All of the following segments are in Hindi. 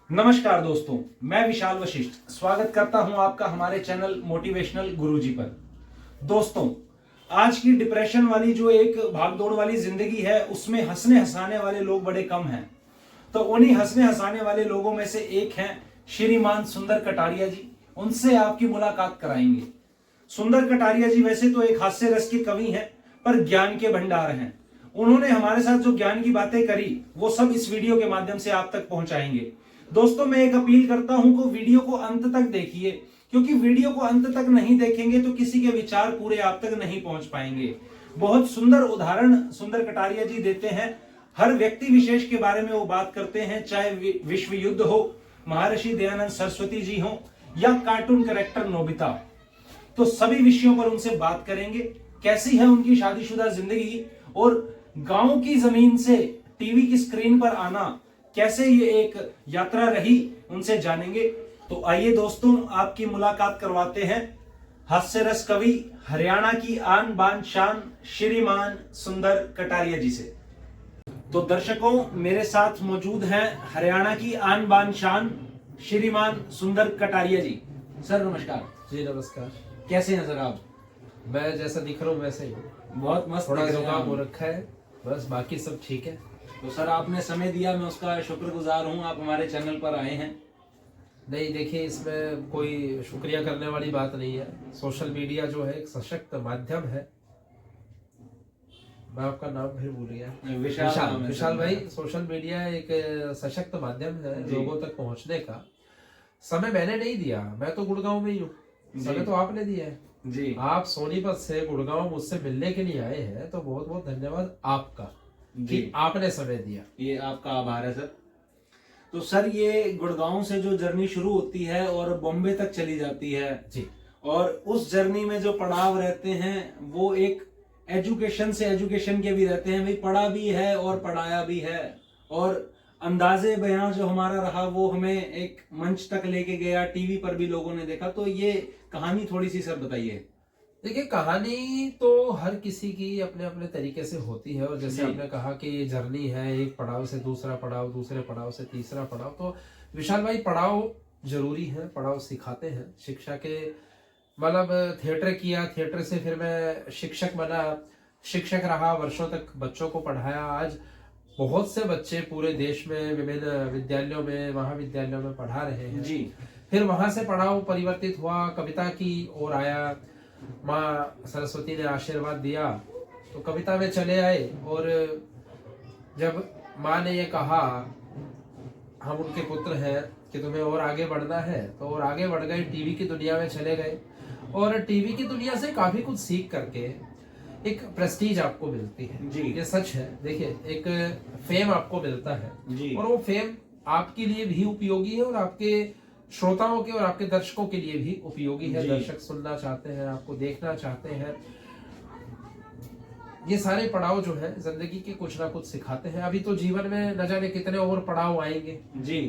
नमस्कार दोस्तों, मैं विशाल वशिष्ठ स्वागत करता हूं आपका हमारे चैनल मोटिवेशनल गुरुजी पर। दोस्तों, आज की डिप्रेशन वाली जो एक भागदौड़ वाली जिंदगी है उसमें हंसने हंसाने वाले लोग बड़े कम हैं। तो उन्हीं हंसने हंसाने वाले लोगों में से एक हैं श्रीमान सुंदर कटारिया जी। उनसे आपकी मुलाकात कराएंगे। सुंदर कटारिया जी वैसे तो एक हास्य रस के कवि हैं, पर ज्ञान के भंडार हैं। उन्होंने हमारे साथ जो ज्ञान की बातें करी वो सब इस वीडियो के माध्यम से आप तक पहुंचाएंगे। दोस्तों, मैं एक अपील करता हूं कि वीडियो को अंत तक देखिए, क्योंकि वीडियो को अंत तक नहीं देखेंगे तो किसी के विचार पूरे आप तक नहीं पहुंच पाएंगे। बहुत सुंदर उदाहरण सुंदर कटारिया जी देते हैं। हर व्यक्ति विशेष के बारे में वो बात करते हैं, चाहे विश्व युद्ध हो, महर्षि दयानंद सरस्वती जी हो या कार्टून कैरेक्टर नोबिता। तो सभी विषयों पर उनसे बात करेंगे। कैसी है उनकी शादीशुदा जिंदगी और गांव की जमीन से टीवी की स्क्रीन पर आना, कैसे ये एक यात्रा रही, उनसे जानेंगे। तो आइए दोस्तों, आपकी मुलाकात करवाते हैं हास्य रस कवि, हरियाणा की आन बान शान श्रीमान सुंदर कटारिया जी से। तो दर्शकों, मेरे साथ मौजूद हैं हरियाणा की आन बान शान श्रीमान सुंदर कटारिया जी। सर नमस्कार। जी नमस्कार। कैसे हैं सर आप? मैं जैसा दिख रहा हूँ वैसे ही हूँ। बहुत मस्त। थोड़ा जुकाम हो रखा है, बस बाकी सब ठीक है। तो सर, आपने समय दिया, मैं उसका शुक्रगुजार हूँ। आप हमारे चैनल पर आए हैं। नहीं देखिए, इसमें कोई शुक्रिया करने वाली बात नहीं है। सोशल मीडिया जो है एक सशक्त माध्यम है। मैं आपका नाम फिर भूल गया। विशाल भाई। सोशल मीडिया एक सशक्त माध्यम है लोगों तक पहुंचने का। समय मैंने नहीं दिया, मैं तो गुड़गांव में ही हूँ। समय तो आपने दिया है जी। आप सोनीपत से गुड़गांव मुझसे मिलने के लिए आए हैं, तो बहुत बहुत धन्यवाद आपका कि आपने समय दिया। ये आपका आभार है सर। तो सर, ये गुड़गांव से जो जर्नी शुरू होती है और बॉम्बे तक चली जाती है जी, और उस जर्नी में जो पड़ाव रहते हैं वो एक एजुकेशन से एजुकेशन के भी रहते हैं। भाई, पढ़ा भी है और पढ़ाया भी है, और अंदाजे बयां जो हमारा रहा वो हमें एक मंच तक लेके गया, टीवी पर भी लोगों ने देखा। तो ये कहानी थोड़ी सी सर बताइए। देखिए, कहानी तो हर किसी की अपने अपने तरीके से होती है, और जैसे आपने कहा कि ये जर्नी है, एक पड़ाव से दूसरा पड़ाव, दूसरे पड़ाव से तीसरा पड़ाव। तो विशाल भाई, पड़ाव जरूरी है, पड़ाव सिखाते हैं। शिक्षा के मतलब थिएटर किया, थिएटर से फिर मैं शिक्षक बना, शिक्षक रहा, वर्षों तक बच्चों को पढ़ाया। आज बहुत से बच्चे पूरे देश में विभिन्न विद्यालयों में, महाविद्यालयों में पढ़ा रहे हैं जी। फिर वहां से पढ़ाव परिवर्तित हुआ, कविता की ओर आया। माँ सरस्वती ने आशीर्वाद दिया तो कविता में चले आए, और जब माँ ने ये कहा हम उनके पुत्र हैं कि तुम्हें और आगे बढ़ना है, तो और आगे बढ़ गए, टीवी की दुनिया में चले गए। और टीवी की दुनिया से काफी कुछ सीख करके एक प्रेस्टीज आपको मिलती है जी। ये सच है। देखिए, एक फेम आपको मिलता है जी, और वो फेम आपके लिए भी उपयोगी है और आपके श्रोताओं के और आपके दर्शकों के लिए भी उपयोगी है। दर्शक सुनना चाहते हैं, आपको देखना चाहते हैं। ये सारे पड़ाव जो है जिंदगी के कुछ ना कुछ सिखाते हैं। अभी तो जीवन में न जाने कितने और पड़ाव आएंगे जी।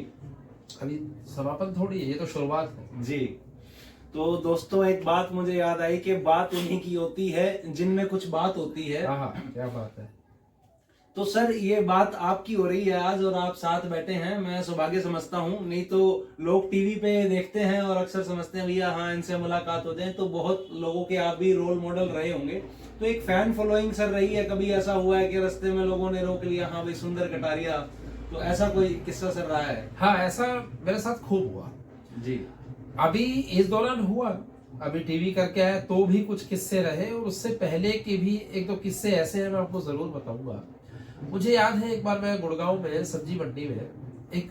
अभी समापन थोड़ी है, ये तो शुरुआत है जी। तो दोस्तों, एक बात मुझे याद आई कि बात उन्हीं की होती है जिनमें कुछ बात होती है। हाँ, क्या बात है। तो सर, ये बात आपकी हो रही है आज और आप साथ बैठे हैं, मैं सौभाग्य समझता हूँ। नहीं तो लोग टीवी पे देखते हैं और अक्सर समझते हैं भैया हाँ इनसे मुलाकात होते हैं। तो बहुत लोगों के आप भी रोल मॉडल रहे होंगे। तो एक फैन फॉलोइंग सर रही है, कभी ऐसा हुआ है कि रास्ते में लोगों ने रोक लिया, हाँ भाई सुंदर कटारिया, तो ऐसा कोई किस्सा सर रहा है? हाँ, ऐसा मेरे साथ खूब हुआ जी। अभी इस दौरान हुआ, अभी टीवी करके आया तो भी कुछ किस्से रहे, और उससे पहले के भी एक दो किस्से ऐसे हैं, मैं आपको जरूर बताऊंगा। मुझे याद है एक बार मैं गुड़गांव में सब्जी मंडी में एक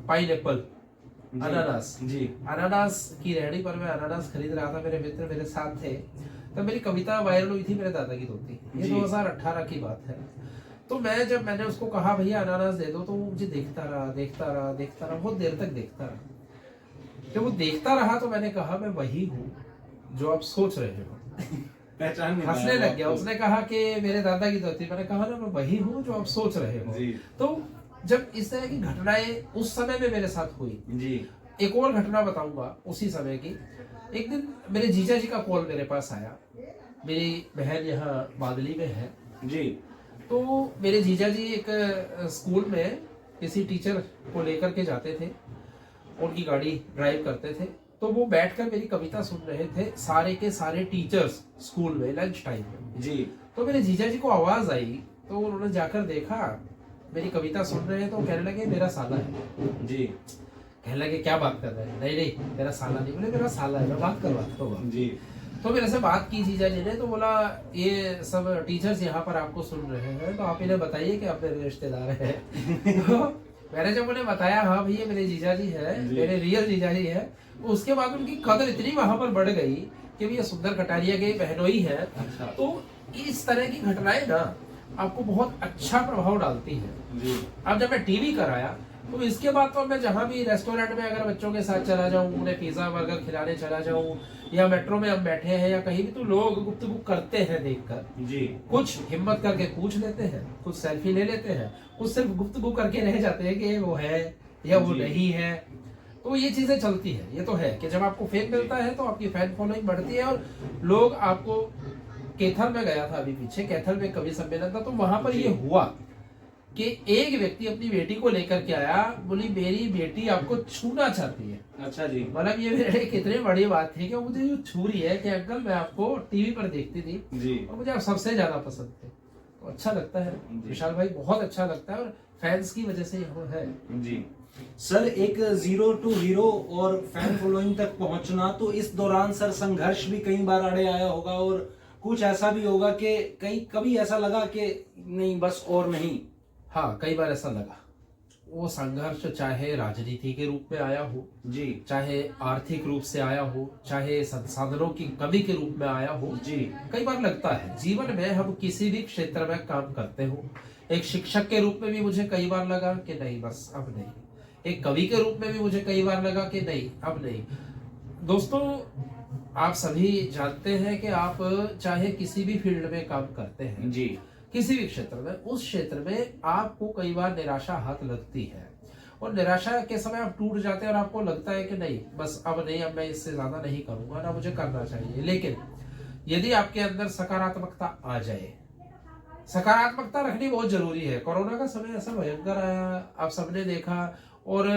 पाइनएप्पल, अनानास जी, अनानास की रेहड़ी पर मैं अनानास खरीद रहा था। मेरे मित्र मेरे साथ थे। तो मेरी कविता वायरल हुई थी, मेरे दादा की धोती। ये 2018 की बात है। तो जब मैंने उसको कहा भैया अनानास दे दो, तो वो मुझे देखता रहा, बहुत देर तक देखता रहा। जब वो देखता रहा तो मैंने कहा मैं वही हूँ जो आप सोच रहे हो। पहचान हंसने लग गया। उसने कहा कि मेरे दादा की धोती। मैंने कहा ना, मैं वही हूँ जो आप सोच रहे हो जी। तो जब इस तरह की घटनाएं उस समय में मेरे साथ हुई जी। एक और घटना बताऊंगा उसी समय की। एक दिन मेरे जीजा जी का कॉल मेरे पास आया। मेरी बहन यहाँ बादली में है जी। तो मेरे जीजा जी एक स्कूल में किसी टीचर को लेकर के जाते थे, उनकी गाड़ी ड्राइव करते थे, तो वो बैठकर मेरी कविता सुन रहे थे, सारे के सारे टीचर्स स्कूल में लंच टाइम में जी। तो मेरे जीजा जी को आवाज आई, तो उन्होंने जाकर देखा मेरी कविता सुन रहे हैं, तो कहने लगे मेरा साला है जी। कहने लगे क्या बात कर रहे हैं, नहीं नहीं मेरा साला नहीं, बोले मेरा साला है, मैं बात करवाता हूँ जी। तो मेरे से बात की जीजा जी ने, तो बोला ये सब टीचर्स यहाँ पर आपको सुन रहे हैं, तो आप इन्हें बताइए कि आप मेरे रिश्तेदार हैं तो मैंने जब उन्हें बताया हाँ भैया मेरे जीजा जी है, मेरे रियल जीजा जी है, तो उसके बाद उनकी कदर इतनी वहां पर बढ़ गई कि भैया सुंदर कटारिया के बहनोई है। अच्छा। तो इस तरह की घटनाएं ना आपको बहुत अच्छा प्रभाव डालती है जी। अब जब मैं टीवी कराया, तो इसके बाद तो मैं जहां भी रेस्टोरेंट में अगर बच्चों के साथ चला जाऊं, उन्हें पिज्जा बर्गर खिलाने चला जाऊं, या मेट्रो में हम बैठे हैं या कहीं भी, तो लोग गुफ्तगू करते हैं देखकर जी। कुछ हिम्मत करके पूछ लेते हैं, कुछ सेल्फी ले लेते हैं, कुछ सिर्फ गुफ्तगू करके रह जाते हैं कि वो है या वो जी। नहीं है। तो ये चीजें चलती है। ये तो है कि जब आपको फेम मिलता है तो आपकी फैन फॉलोइंग बढ़ती है, और लोग आपको, कैथल में गया था अभी पीछे, कैथल में कवि सम्मेलन था, तो वहां पर ये हुआ कि एक व्यक्ति अपनी बेटी को लेकर के आया, बोली मेरी बेटी आपको छूना चाहती है। अच्छा जी। मतलब ये मेरे लिए कितनी बड़ी बात थी कि मुझे जो छू रही है कि अंकल मैं आपको टीवी पर देखती थी जी। और मुझे आप सबसे ज्यादा पसंद थे। तो अच्छा लगता है विशाल भाई, बहुत अच्छा लगता है, और फैंस की वजह से ये है। जी सर, एक जीरो टू हीरो और फैन फॉलोइंग तक पहुंचना, तो इस दौरान सर संघर्ष भी कई बार अड़े आया होगा, और कुछ ऐसा भी होगा कि कभी ऐसा लगा कि नहीं बस और नहीं। हाँ, कई बार ऐसा लगा। वो संघर्ष चाहे राजनीति के रूप में आया हो जी, चाहे आर्थिक रूप से आया हो, चाहे संसाधनों की कमी के रूप में आया हो जी। कई बार लगता है जीवन में हम किसी भी क्षेत्र में काम करते हो। एक शिक्षक के रूप में भी मुझे कई बार लगा कि नहीं बस अब नहीं, एक कवि के रूप में भी मुझे कई बार लगा कि नहीं अब नहीं। दोस्तों, आप सभी जानते हैं कि आप चाहे किसी भी फील्ड में काम करते हैं जी, किसी भी क्षेत्र में, उस क्षेत्र में आपको कई बार निराशा हाथ लगती है, और निराशा के समय आप टूट जाते हैं और आपको लगता है कि नहीं बस अब नहीं, अब मैं इससे ज्यादा नहीं करूंगा, ना मुझे करना चाहिए। लेकिन यदि आपके अंदर सकारात्मकता आ जाए, सकारात्मकता रखनी बहुत जरूरी है। कोरोना का समय ऐसा भयंकर आया, आप सबने देखा, और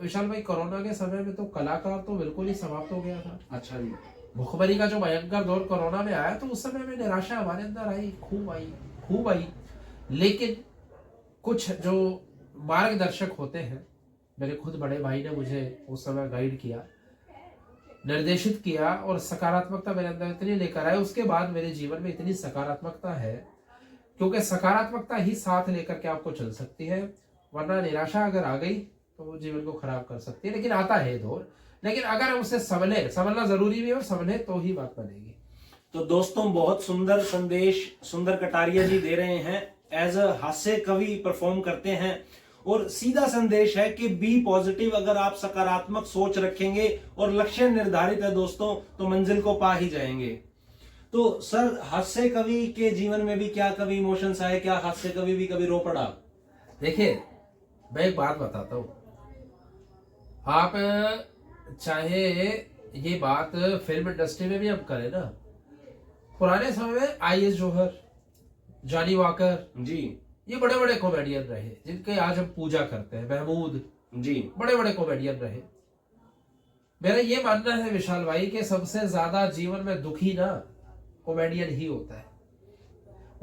विशाल भाई कोरोना के समय में तो कलाकार तो बिल्कुल ही समाप्त हो गया था। अच्छा जी। भुखमरी का जो भयंकर दौर कोरोना में आया, तो उस समय में निराशा हमारे अंदर आई, खूब आई। लेकिन कुछ जो मार्गदर्शक होते हैं, मेरे खुद बड़े भाई ने मुझे उस समय गाइड किया, निर्देशित किया, और सकारात्मकता मेरे अंदर इतनी लेकर आए, उसके बाद मेरे जीवन में इतनी सकारात्मकता है, क्योंकि सकारात्मकता ही साथ लेकर के आपको चल सकती है, वरना निराशा अगर आ गई तो वो जीवन को खराब कर सकती है। लेकिन आता है दौर, लेकिन अगर हम उससे संभलना जरूरी भी है, और संभले तो ही बात बनेगी। तो दोस्तों, बहुत सुंदर संदेश सुंदर कटारिया जी दे रहे हैं। एज अ हास्य कवि परफॉर्म करते हैं, और सीधा संदेश है कि बी पॉजिटिव। अगर आप सकारात्मक सोच रखेंगे और लक्ष्य निर्धारित है दोस्तों, तो मंजिल को पा ही जाएंगे। तो सर, हास्य कवि के जीवन में भी क्या कभी इमोशंस आए? क्या हास्य कवि भी कभी रो पड़ा? देखिए, मैं एक बात बताता हूँ, आप चाहे ये बात फिल्म इंडस्ट्री में भी हम करें ना, पुराने समय में आई.एस. जौहर, जॉनी वॉकर जी, ये बड़े बड़े कॉमेडियन रहे, जिनके आज हम पूजा करते हैं। महमूद जी, बड़े बड़े कॉमेडियन रहे। मेरा ये मानना है विशाल भाई कि सबसे ज्यादा जीवन में दुखी ना कॉमेडियन ही होता है।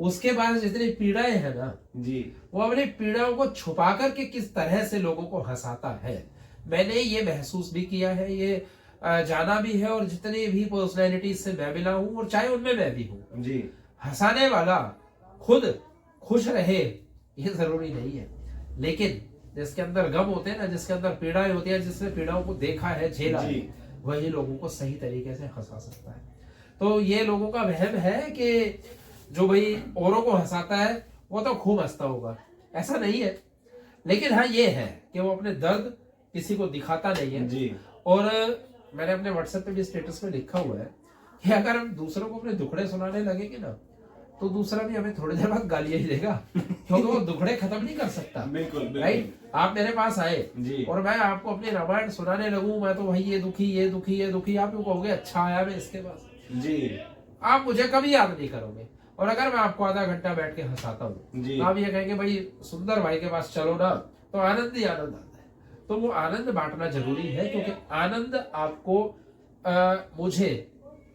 उसके बाद जितनी पीड़ाएं हैं ना जी, वो अपनी पीड़ाओं को छुपा करके किस तरह से लोगों को हंसाता है। मैंने ये महसूस भी किया है, ये जाना भी है, और जितनी भी पर्सनैलिटीज से मैं मिला हूं, और चाहे उनमें मैं भी हूं, जी, हंसाने वाला खुद खुश रहे ये जरूरी नहीं है, लेकिन जिसके अंदर गम होते हैं ना, जिसके अंदर पीड़ाएं होती है, जिसने पीड़ाओं को देखा है, झेला है, वही लोगों को सही तरीके से हंसा सकता है। तो ये लोगों का वहम है कि जो भाई औरों को हंसाता है वो तो खूब हंसता होगा, ऐसा नहीं है। लेकिन हाँ, ये है कि वो अपने दर्द किसी को दिखाता नहीं है जी। और मैंने अपने व्हाट्सएप पे भी स्टेटस में लिखा हुआ है कि अगर हम दूसरों को अपने दुखड़े सुनाने लगेंगे ना, तो दूसरा भी हमें थोड़ी देर बाद गालियां ही देगा, क्योंकि वो दुखड़े खत्म नहीं कर सकता। बिल्कुल, राइट। आप मेरे पास आए जी, और मैं आपको अपनी रामायण सुनाने लगूं, मैं तो भाई ये दुखी ये दुखी ये दुखी, आप यूं कहोगे अच्छा आया मैं इसके पास, जी, आप मुझे कभी याद नहीं करोगे। और अगर मैं आपको आधा घंटा बैठ के हंसाता हूँ, जी, आप ये कहेंगे भाई सुंदर भाई के पास चलो ना, तो आनंद ही आनंद आता है। तो वो आनंद बांटना जरूरी है, क्योंकि आनंद आपको मुझे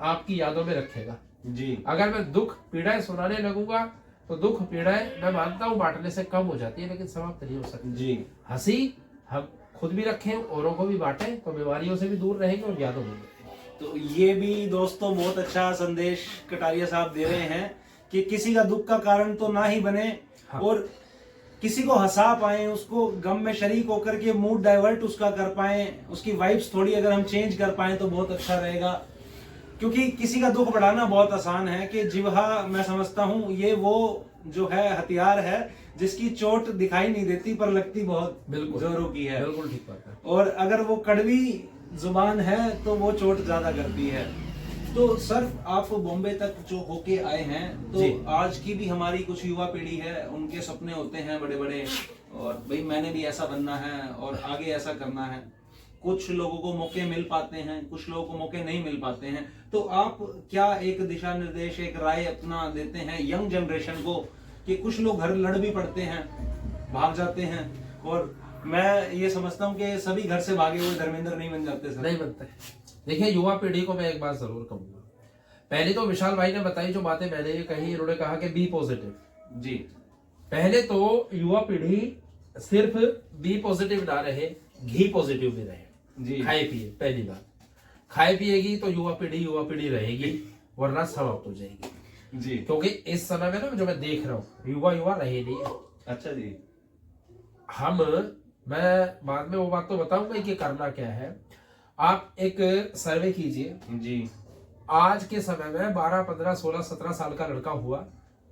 आपकी यादों में रखेगा जी। अगर मैं दुख पीड़ाएं सुनाने लगूंगा तो दुख पीड़ाएं मैं मानता हूँ बांटने से कम हो जाती है, लेकिन समाप्त नहीं हो सकती जी। हंसी हम खुद भी रखें, औरों को भी बांटें, तो बीमारियों से भी दूर रहेंगे और यादों में भी रहेंगे। तो ये भी दोस्तों बहुत अच्छा संदेश कटारिया साहब दे रहे हैं कि किसी का दुख का कारण तो ना ही बने, हाँ। और किसी को हंसा पाए, उसको गम में शरीक होकर के मूड डाइवर्ट उसका कर पाए, उसकी वाइब्स थोड़ी अगर हम चेंज कर पाए तो बहुत अच्छा रहेगा। क्योंकि किसी का दुख बढ़ाना बहुत आसान है कि जिह्वा, मैं समझता हूँ ये वो जो है हथियार है जिसकी चोट दिखाई नहीं देती पर लगती बहुत जोरों की है। बिल्कुल ठीक बात है। और अगर वो कड़वी जुबान है तो वो चोट ज्यादा करती है। तो सर आप बॉम्बे तक जो होके आए हैं, तो आज की भी हमारी कुछ युवा पीढ़ी है, उनके सपने होते हैं बड़े बड़े, और भाई मैंने भी ऐसा बनना है और आगे ऐसा करना है। कुछ लोगों को मौके मिल पाते हैं, कुछ लोगों को मौके नहीं मिल पाते हैं। तो आप क्या एक दिशा निर्देश, एक राय अपना देते हैं यंग जनरेशन को कि कुछ लोग घर लड़ भी पड़ते हैं, भाग जाते हैं, और मैं ये समझता हूँ कि सभी घर से भागे हुए धर्मेंद्र नहीं बन जाते सर। नहीं बनते। देखिए युवा पीढ़ी को मैं एक बात जरूर कहूंगा। पहले तो विशाल भाई ने बताई जो बातें मैंने ये कही, इन्होंने कहा कि बी पॉजिटिव। जी। पहले तो युवा पीढ़ी सिर्फ बी पॉजिटिव ना रहे, घी पॉजिटिव भी रहे जी। खाए पिए। पहली बात, खाए पिएगी तो युवा पीढ़ी रहेगी, वरना समाप्त हो जाएगी जी। क्योंकि इस समय में ना जो मैं देख रहा हूँ युवा रहे नहीं है। अच्छा जी। मैं बाद में वो बात तो बताऊंगा कि करना क्या है। आप एक सर्वे कीजिए जी। आज के समय में 12, 15, 16, 17 साल का लड़का हुआ,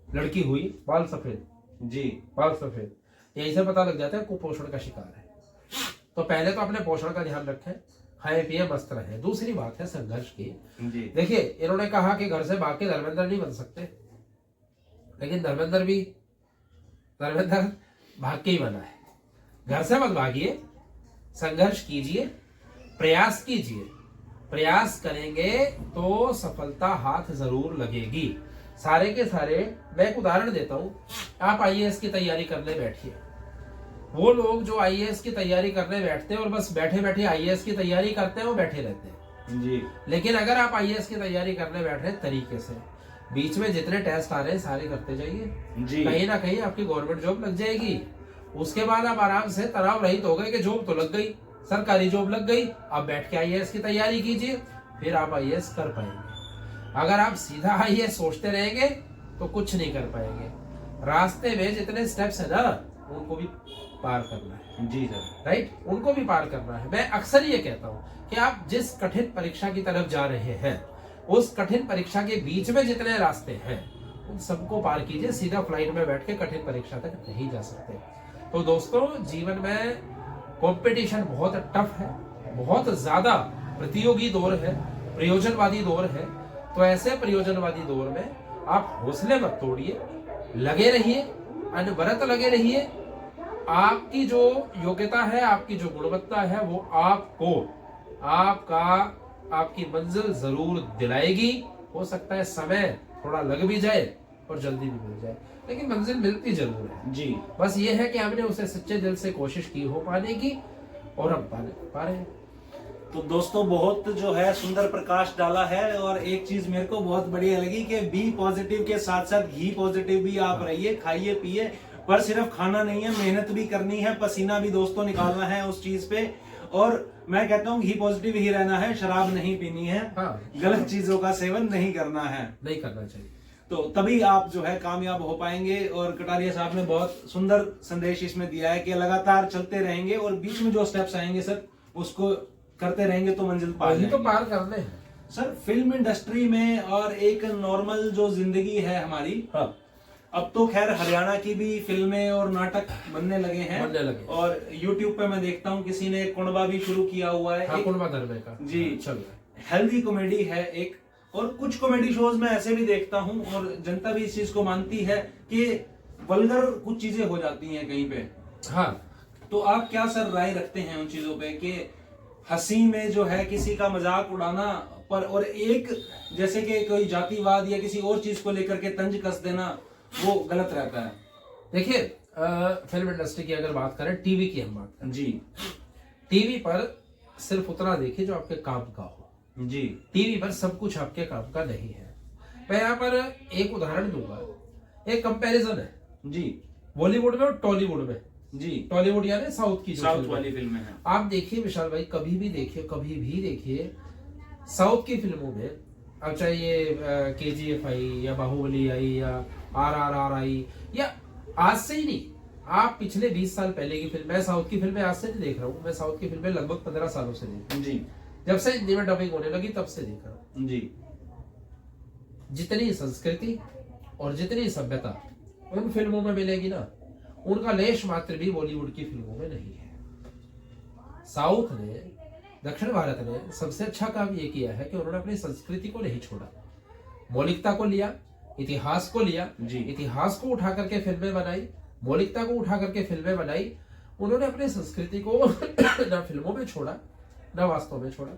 लड़की हुई, बाल सफेद जी। बाल सफेद, यही से पता लग जाता है कुपोषण का शिकार है। तो पहले तो अपने पोषण का ध्यान रखें, खाए पिए मस्त रहे। दूसरी बात है संघर्ष की। जी। देखिए इन्होंने कहा कि घर से भाग के धर्मेंद्र नहीं बन सकते, लेकिन धर्मेंद्र भाग के ही बना है। घर से मत भागिए, संघर्ष कीजिए, प्रयास कीजिए। प्रयास करेंगे तो सफलता हाथ जरूर लगेगी। सारे के सारे, मैं एक उदाहरण देता हूं। आप आईएएस की तैयारी करने बैठिए, वो लोग जो आईएएस की तैयारी करने बैठते हैं और बस बैठे बैठे आईएएस की तैयारी करते हैं, वो बैठे रहते हैं जी। लेकिन अगर आप आईएएस की तैयारी करने बैठ रहे तरीके से, बीच में जितने टेस्ट आ रहे हैं सारे करते जाइए जी। कहीं ना कहीं आपकी गवर्नमेंट जॉब लग जाएगी। उसके बाद आप आराम से तनाव रहित हो गए कि जॉब तो लग गई, सरकारी जॉब लग गई, अब बैठ के आईएएस की तैयारी कीजिए, फिर आप आईएएस कर पाएंगे। अगर आप सीधा आईएएस सोचते रहेंगे तो कुछ नहीं कर पाएंगे। रास्ते में जितने स्टेप्स है ना, उनको भी पार करना है। जी सर। राइट, उनको भी पार करना है। मैं अक्सर ये कहता हूं कि आप जिस कठिन परीक्षा की तरफ जा रहे हैं, उस कठिन परीक्षा के बीच में जितने रास्ते हैं उन सबको पार कीजिए। सीधा फ्लाइट में बैठ के कठिन परीक्षा तक नहीं जा सकते। तो दोस्तों, जीवन में कंपटीशन बहुत टफ है, बहुत ज्यादा प्रतियोगी दौर है, प्रयोजनवादी दौर है। तो ऐसे प्रयोजनवादी दौर में आप हौसले मत तोड़िए, लगे रहिए, अनवरत लगे रहिए। आपकी जो योग्यता है, आपकी जो गुणवत्ता है, वो आपकी मंजिल जरूर दिलाएगी। हो सकता है समय थोड़ा लग भी जाए और जल्दी भी मिल जाए, लेकिन मंजिल मिलती जरूर है जी। बस ये है कि हमने उसे सच्चे दिल से कोशिश की हो पाने की, और हम पा रहे हैं। तो दोस्तों, बहुत जो है सुंदर प्रकाश डाला है। और एक चीज मेरे को बहुत बढ़िया लगी कि बी पॉजिटिव के साथ साथ घी पॉजिटिव भी आप रहिए, खाइए पिए, पर सिर्फ खाना नहीं है, मेहनत भी करनी है, पसीना भी दोस्तों निकालना है उस चीज पे। और मैं कहता हूँ घी पॉजिटिव ही रहना है, शराब नहीं पीनी है, गलत चीजों का सेवन नहीं करना है, नहीं करना चाहिए। तो तभी आप जो है कामयाब हो पाएंगे। और कटारिया साहब ने बहुत सुंदर संदेश इसमें दिया है कि लगातार चलते रहेंगे और बीच में जो स्टेप्स आएंगे सर, उसको करते रहेंगे तो मंजिल पार करने हैं। सर, फिल्म इंडस्ट्री में और एक नॉर्मल जो जिंदगी है हमारी, अब तो खैर हरियाणा की भी फिल्में और नाटक बनने लगे हैं। और यूट्यूब पे मैं देखता हूँ किसी ने कुणबा भी शुरू किया हुआ है। कुणबा धर्मे का जी चल रहा है। हेल्दी कॉमेडी है एक, और कुछ कॉमेडी शोज में ऐसे भी देखता हूँ और जनता भी इस चीज को मानती है कि वल्गर कुछ चीजें हो जाती हैं कहीं पे। हाँ, तो आप क्या सर राय रखते हैं उन चीजों पे कि हंसी में जो है किसी का मजाक उड़ाना पर, और एक जैसे कि कोई जातिवाद या किसी और चीज को लेकर के तंज कस देना, वो गलत रहता है? देखिए फिल्म इंडस्ट्री की अगर बात करें, टीवी की हम बात करें, जी टीवी पर सिर्फ उतना देखिए जो आपके काम का हो। जी टीवी पर सब कुछ आपके काम का नहीं है। मैं यहाँ पर एक उदाहरण दूंगा, एक कंपैरिजन है जी बॉलीवुड में और टॉलीवुड में। जी टॉलीवुड यानी साउथ की जो साउथ फिल्म वाली फिल्में हैं। आप देखिए विशाल भाई, कभी भी देखिए साउथ की फिल्मों में, अब चाहे ये KGF आई या बाहुबली आई या RRR आई, या आज से ही नहीं, आप पिछले 20 साल पहले की फिल्म, मैं साउथ की फिल्में आज से नहीं देख रहा हूँ, मैं साउथ की फिल्में लगभग 15 सालों से देख रहा हूँ। जी जब से हिंदी में डबिंग होने लगी तब से देख रहा हूँ। जी जितनी संस्कृति और जितनी सभ्यता उन फिल्मों में मिलेगी ना, उनका लेश मात्र भी बॉलीवुड की फिल्मों में नहीं है। साउथ ने, दक्षिण भारत ने सबसे अच्छा काम ये किया है कि उन्होंने अपनी संस्कृति को नहीं छोड़ा, मौलिकता को लिया, इतिहास को लिया, इतिहास को उठा करके फिल्में बनाई, मौलिकता को उठा करके फिल्में बनाई। उन्होंने अपनी संस्कृति को न फिल्मों में छोड़ा न वास्तव में छोड़ा।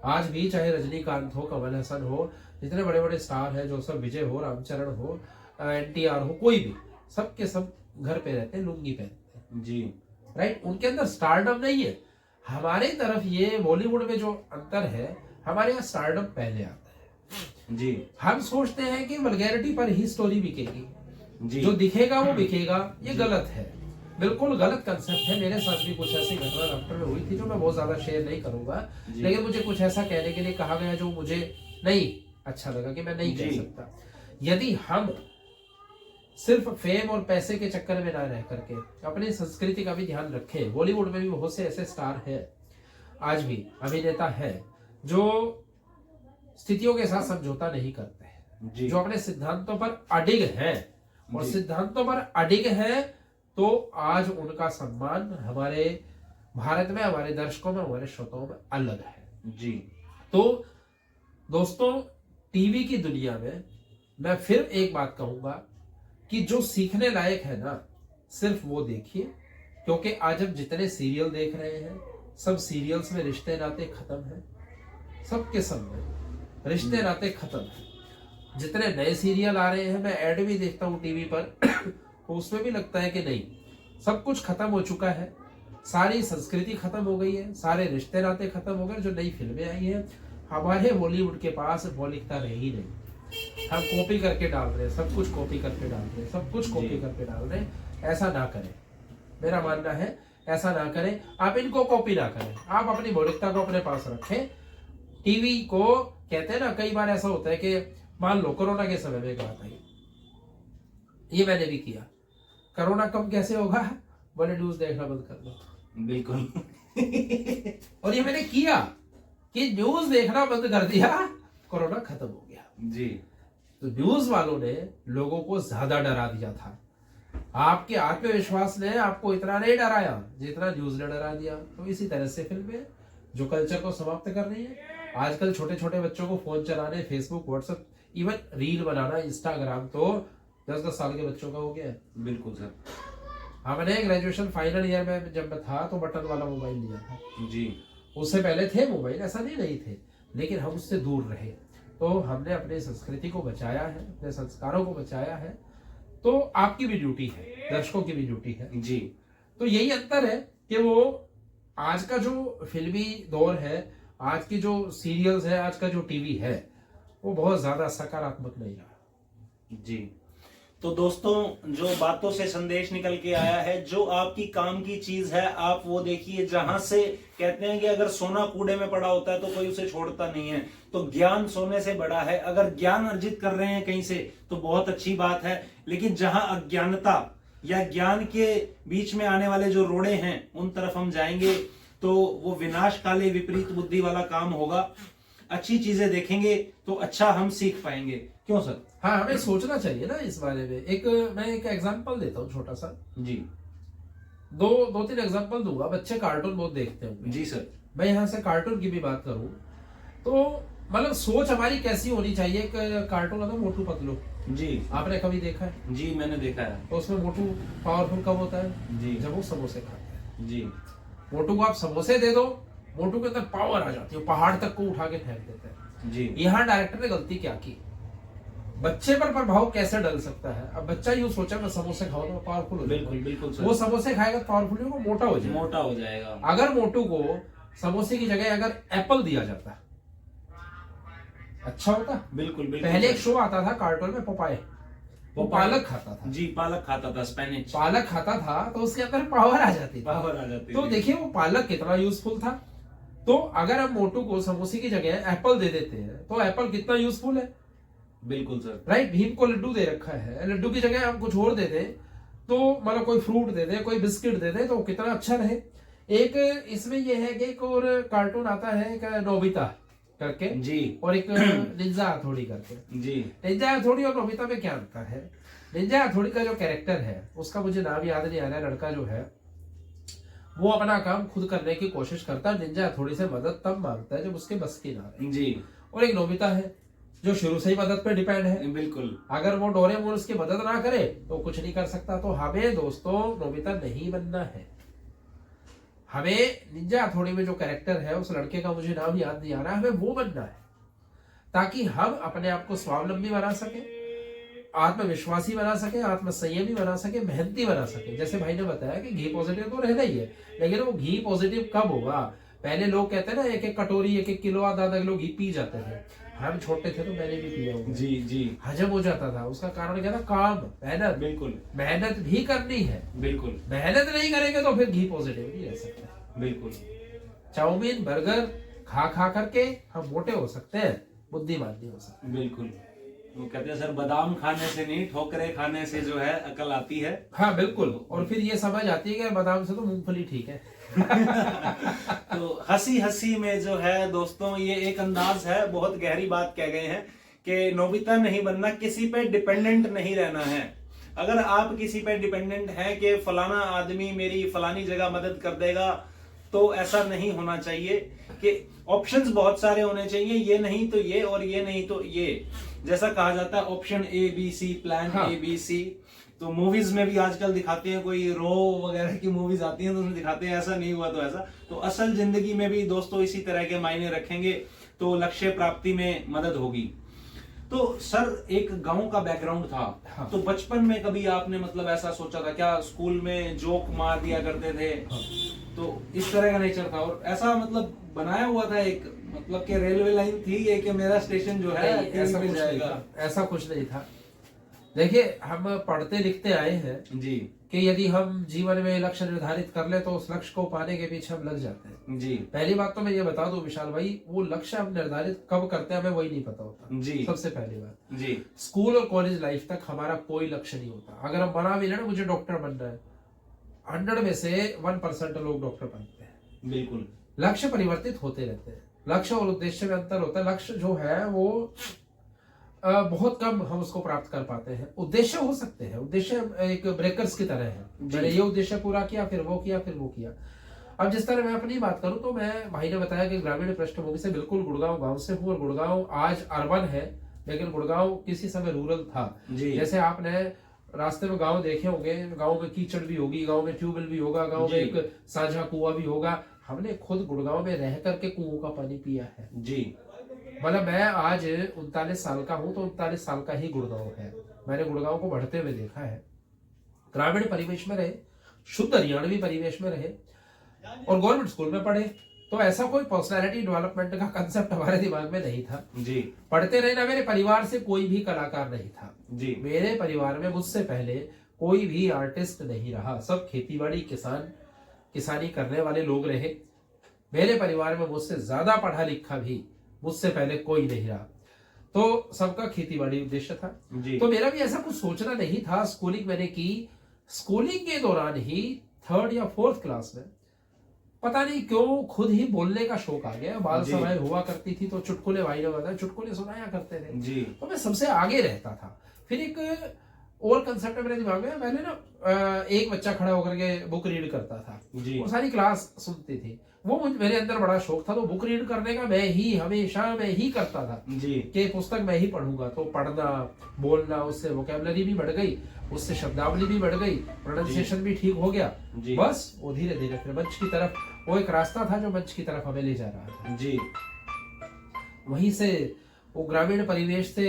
आज भी चाहे रजनीकांत हो, कमल हसन हो, जितने बड़े बड़े स्टार हैं, जोसफ विजय हो, रामचरण हो, NTR हो, कोई भी, सब के सब घर पे रहते हैं, लुंगी पहनते हैं जी, राइट। उनके अंदर स्टारडम नहीं है। हमारे तरफ ये बॉलीवुड में जो अंतर है, हमारे यहाँ स्टारडम पहले आता है जी हम सोचते हैं कि वल्गैरिटी पर ही स्टोरी बिकेगी, जी जो दिखेगा वो बिकेगा। ये गलत है, बिल्कुल गलत कंसेप्ट है। मेरे साथ भी कुछ ऐसी घटना डॉक्टर में हुई थी जो मैं बहुत ज्यादा शेयर नहीं करूंगा, लेकिन मुझे कुछ ऐसा कहने के लिए कहा गया जो मुझे नहीं अच्छा लगा कि मैं नहीं कह सकता। यदि हम सिर्फ फेम और पैसे के चक्कर में ना रह करके अपनी संस्कृति का भी ध्यान रखें, बॉलीवुड में भी बहुत से ऐसे स्टार हैं, आज भी अभिनेता हैं जो स्थितियों के साथ समझौता नहीं करते हैं, जो अपने सिद्धांतों पर अडिग हैं, और सिद्धांतों पर अडिग हैं तो आज उनका सम्मान हमारे भारत में, हमारे दर्शकों में, हमारे श्रोताओं में अलग है जी। तो दोस्तों, टीवी की दुनिया में मैं फिर एक बात कहूंगा कि जो सीखने लायक है ना, सिर्फ वो देखिए, क्योंकि आज हम जितने सीरियल देख रहे हैं, सब सीरियल्स में रिश्ते नाते खत्म हैं, सबके सब में रिश्ते नाते खत्म हैं। जितने नए सीरियल आ रहे हैं, मैं ऐड भी देखता हूँ टीवी पर तो उसमें भी लगता है कि नहीं, सब कुछ खत्म हो चुका है, सारी संस्कृति खत्म हो गई है, सारे रिश्ते नाते खत्म हो गए। जो नई फिल्में आई हैं, हमारे बॉलीवुड के पास मौलिकता रही नहीं, हम कॉपी करके डाल रहे हैं, सब कुछ कॉपी करके डाल रहे हैं, सब कुछ कॉपी करके डाल रहे हैं। ऐसा ना करें, मेरा मानना है ऐसा ना करें। आप इनको कॉपी ना करें, आप अपनी मौलिकता को अपने पास रखें। टीवी को कहते हैं ना, कई बार ऐसा होता है कि मान लो कोरोना के समय में एक बात आई, ये मैंने भी किया, कोरोना कम कैसे होगा, बोले न्यूज देखना बंद कर दो। बिल्कुल और ये मैंने किया कि न्यूज देखना बंद कर दिया, कोरोना खत्म हो गया जी। तो न्यूज वालों ने लोगों को ज्यादा डरा दिया था, आपके आत्मविश्वास ने आपको इतना नहीं डराया जितना न्यूज ने डरा दिया। तो इसी तरह से फिल्में जो कल्चर को समाप्त कर रही है, आजकल छोटे छोटे बच्चों को फोन चलाने, फेसबुक, व्हाट्सएप, इवन रील बनाना, इंस्टाग्राम तो 10-10 साल के बच्चों का हो गया है। बिल्कुल सर। हमने ग्रेजुएशन फाइनल ईयर में जब मैं था तो बटन वाला मोबाइल लिया था जी। उससे पहले थे मोबाइल, ऐसा नहीं थे, लेकिन हम उससे दूर रहे। तो हमने अपनी संस्कृति को बचाया है, अपने संस्कारों को बचाया है। तो आपकी भी ड्यूटी है, दर्शकों की भी ड्यूटी है जी। तो यही अंतर है कि वो आज का जो फिल्मी दौर है, आज की जो सीरियल्स है, आज का जो टीवी है, वो बहुत ज्यादा सकारात्मक नहीं रहा जी। तो दोस्तों, जो बातों से संदेश निकल के आया है, जो आपकी काम की चीज है आप वो देखिए। जहां से कहते हैं कि अगर सोना कूड़े में पड़ा होता है तो कोई उसे छोड़ता नहीं है, तो ज्ञान सोने से बड़ा है। अगर ज्ञान अर्जित कर रहे हैं कहीं से तो बहुत अच्छी बात है, लेकिन जहां अज्ञानता या ज्ञान के बीच में आने वाले जो रोड़े हैं उन तरफ हम जाएंगे तो वो विनाश काले विपरीत बुद्धि वाला काम होगा। अच्छी चीजें देखेंगे तो अच्छा हम सीख पाएंगे। क्यों सर? हाँ, हमें सोचना चाहिए ना इस बारे में। मैं एक एग्जांपल देता हूँ छोटा सा जी। दो तीन एग्जांपल दूंगा। बच्चे कार्टून बहुत देखते होंगे जी सर। मैं यहाँ से कार्टून की भी बात करूं तो मतलब सोच हमारी कैसी होनी चाहिए। एक कार्टून आता है मोटू पतलू, जी। आपने कभी देखा है? जी मैंने देखा है। तो उसमें मोटू पावरफुल कब होता है? जी। जब वो समोसे खाता है। जी। मोटू को आप समोसे दे दो, मोटू के अंदर पावर आ जाती है, पहाड़ तक को उठा के फेंक देता है। जी। यहाँ डायरेक्टर ने गलती क्या की? बच्चे पर प्रभाव कैसे डल सकता है? अब बच्चा यूं सोचा मैं समोसे खाऊं तो पावरफुल हो जाऊंगा। बिल्कुल बिल्कुल सर। वो समोसे खाएगा तो पावरफुल होगा, मोटा हो जाएगा। मोटा हो जाएगा। अगर मोटू को समोसे की जगह अगर एप्पल दिया जाता अच्छा होता। बिल्कुल बिल्कुल। पहले एक शो आता था कार्टून में पपाया, वो पालक खाता था। जी, पालक खाता था, स्पेनिश पालक खाता था तो उसके अंदर पावर आ जाती थी। पावर आ जाती तो थी। देखिए वो पालक कितना यूजफुल था। तो अगर हम मोटू को समोसे की जगह एप्पल दे देते हैं तो एप्पल कितना यूजफुल है। बिल्कुल सर। राइट। भीम को लड्डू दे रखा है, लड्डू की जगह हम कुछ और दे दें तो मतलब कोई फ्रूट दे दे, कोई बिस्किट दे दे तो कितना अच्छा रहे। एक इसमें यह है कि एक और कार्टून आता है एक नोबिता करके जी, और एक निंजा हथौड़ी करके। जी, निंजा हथौड़ी और नोबिता में क्या अंतर है? निंजा हथौड़ी का जो कैरेक्टर है उसका मुझे नाम याद नहीं आ रहा है, लड़का जो है वो अपना काम खुद करने की कोशिश करता है, निंजा हथौड़ी से मदद तब मांगता है जब उसके बस की ना रहे। जी। और एक नोबिता है जो शुरू से ही मदद पे डिपेंड है। बिल्कुल। अगर वो डोरेमोन उसकी मदद ना करे तो कुछ नहीं कर सकता। तो हमें दोस्तों नोबिता नहीं बनना है, हमें निंजा हथौड़ी में जो कैरेक्टर है उस लड़के का मुझे नाम याद नहीं आ रहा, हमें वो बनना है ताकि हम अपने आप को स्वावलंबी बना सके, आत्मविश्वासी बना सके, आत्मसंयमी बना सके, मेहनती बना सके। जैसे भाई ने बताया कि घी पॉजिटिव तो रहना ही है, लेकिन वो घी पॉजिटिव कब होगा? पहले लोग कहते हैं ना एक एक कटोरी एक एक किलो आधा आधा किलो घी पी जाते थे। हम छोटे थे तो मैंने भी पिया होगा। जी, जी। हजम हो जाता था। उसका कारण क्या था? काम, मेहनत। बिल्कुल। मेहनत भी करनी है। बिल्कुल। मेहनत नहीं करेंगे तो फिर घी पॉजिटिव नहीं रह सकते। बिल्कुल। चाउमीन बर्गर खा खा करके हम मोटे हो सकते हैं, बुद्धिमान नहीं हो सकते। बिल्कुल। वो कहते हैं सर बादाम खाने से नहीं, ठोकरें खाने से जो है अकल आती है। हाँ बिल्कुल। और फिर ये समझ आती है कि बादाम से तो मूंगफली ठीक है। तो हंसी हंसी में जो है दोस्तों ये एक अंदाज है, बहुत गहरी बात कह गए हैं कि नोबिता नहीं बनना, किसी पे डिपेंडेंट नहीं रहना है। अगर आप किसी पे डिपेंडेंट हैं कि फलाना आदमी मेरी फलानी जगह मदद कर देगा, तो ऐसा नहीं होना चाहिए कि ऑप्शंस बहुत सारे होने चाहिए, ये नहीं तो ये और ये नहीं तो ये। जैसा कहा जाता है option A B C, plan हाँ। A B C. तो मूवीज में भी आजकल दिखाते हैं, कोई रो वगैरह की मूवीज आती हैं तो उसमें दिखाते हैं ऐसा नहीं हुआ तो ऐसा। तो असल जिंदगी में भी दोस्तों इसी तरह के मायने रखेंगे तो लक्ष्य प्राप्ति में मदद होगी। तो सर एक गांव का बैकग्राउंड था। हाँ। तो बचपन में कभी आपने मतलब ऐसा सोचा था क्या? स्कूल में जोक मार दिया करते थे? हाँ। तो इस तरह का नेचर था और ऐसा मतलब बनाया हुआ था एक, मतलब कि रेलवे लाइन थी ये कि मेरा स्टेशन जो है ऐसा मिल कुछ नहीं जाएगा। था, ऐसा कुछ नहीं था। देखिए हम पढ़ते लिखते आए हैं जी, कि यदि हम जीवन में लक्ष्य निर्धारित कर ले तो उस लक्ष्य को पाने के पीछे हम लग जाते हैं। जी, पहली बात तो मैं ये बता दूं विशाल भाई, वो लक्ष्य हम निर्धारित कब करते हैं हमें वही नहीं पता होता। जी, सबसे पहली बात, जी, स्कूल और कॉलेज लाइफ तक हमारा कोई लक्ष्य नहीं होता। अगर हम बना भी लेना मुझे डॉक्टर बनना है, 100 में से 1% लोग डॉक्टर बनते हैं। बिल्कुल। लक्ष्य परिवर्तित होते रहते हैं। लक्ष्य और उद्देश्य में अंतर होता है। लक्ष्य जो है वो बहुत कम हम उसको प्राप्त कर पाते हैं। उद्देश्य हो सकते हैं, उद्देश्य एक ब्रेकर्स की तरह है, मैंने ये उद्देश्य पूरा किया फिर वो किया फिर वो किया। अब जिस तरह मैं अपनी बात करूं तो मैं, भाई ने बताया कि ग्रामीण पृष्ठभूमि से बिल्कुल गुड़गांव गांव से हूं और गुड़गांव आज अर्बन है लेकिन गुड़गांव किसी समय रूरल था। जैसे आपने रास्ते में गांव देखे होंगे, गांव में कीचड़ भी होगी, गांव में ट्यूबवेल भी होगा, गांव में एक साझा कुआं भी होगा। हमने खुद गुड़गांव में रह करके कुओं का पानी पिया है। जी, मतलब मैं आज 39 साल का हूं तो 39 साल का ही गुड़गांव है। मैंने गुड़गांव को बढ़ते हुए देखा है। ग्रामीण परिवेश में रहे, शुद्ध हरियाणवी परिवेश में रहे और गवर्नमेंट स्कूल में पढ़े। तो ऐसा कोई पर्सनालिटी डेवलपमेंट का कंसेप्ट हमारे दिमाग में नहीं था। जी, पढ़ते रहे ना, मेरे परिवार से कोई भी कलाकार नहीं था। जी, मेरे परिवार में मुझसे पहले कोई भी आर्टिस्ट नहीं रहा। सब खेतीबाड़ी किसानी करने वाले लोग रहे। मेरे परिवार में मुझसे ज्यादा पढ़ा लिखा भी मुझसे पहले कोई नहीं रहा। तो सबका खेतीबाड़ी उद्देश्य था। तो मेरा भी ऐसा कुछ सोचना नहीं था। स्कूलिंग मैंने की। स्कूलिंग के दौरान ही 3rd या 4th क्लास में पता नहीं क्यों खुद ही बोलने का शौक आ गया। बाल सभाएं हुआ करती थी तो चुटकुले, भाई ने बताया, चुटकुले सुनाया करते थे जी। तो मैं सबसे आगे रहता था। फिर एक और कंसेप्ट मेरे दिमाग में, मैंने ना एक बच्चा खड़ा होकर के बुक रीड करता था, वो सारी क्लास सुनती थी। वो मेरे अंदर बड़ा शौक था तो बुक रीड करने का हमेशा मैं ही करता था जी। कि पुस्तक मैं ही पढ़ूंगा। तो पढ़ना, बोलना, उससे वोकैबुलरी भी बढ़ गई, उससे शब्दावली भी बढ़ गई, प्रोनाउंसिएशन भी ठीक हो गया। बस वो धीरे धीरे फिर मंच की तरफ, वो एक रास्ता था जो मंच की तरफ हमें ले जा रहा था। जी। वहीं से वो ग्रामीण परिवेश से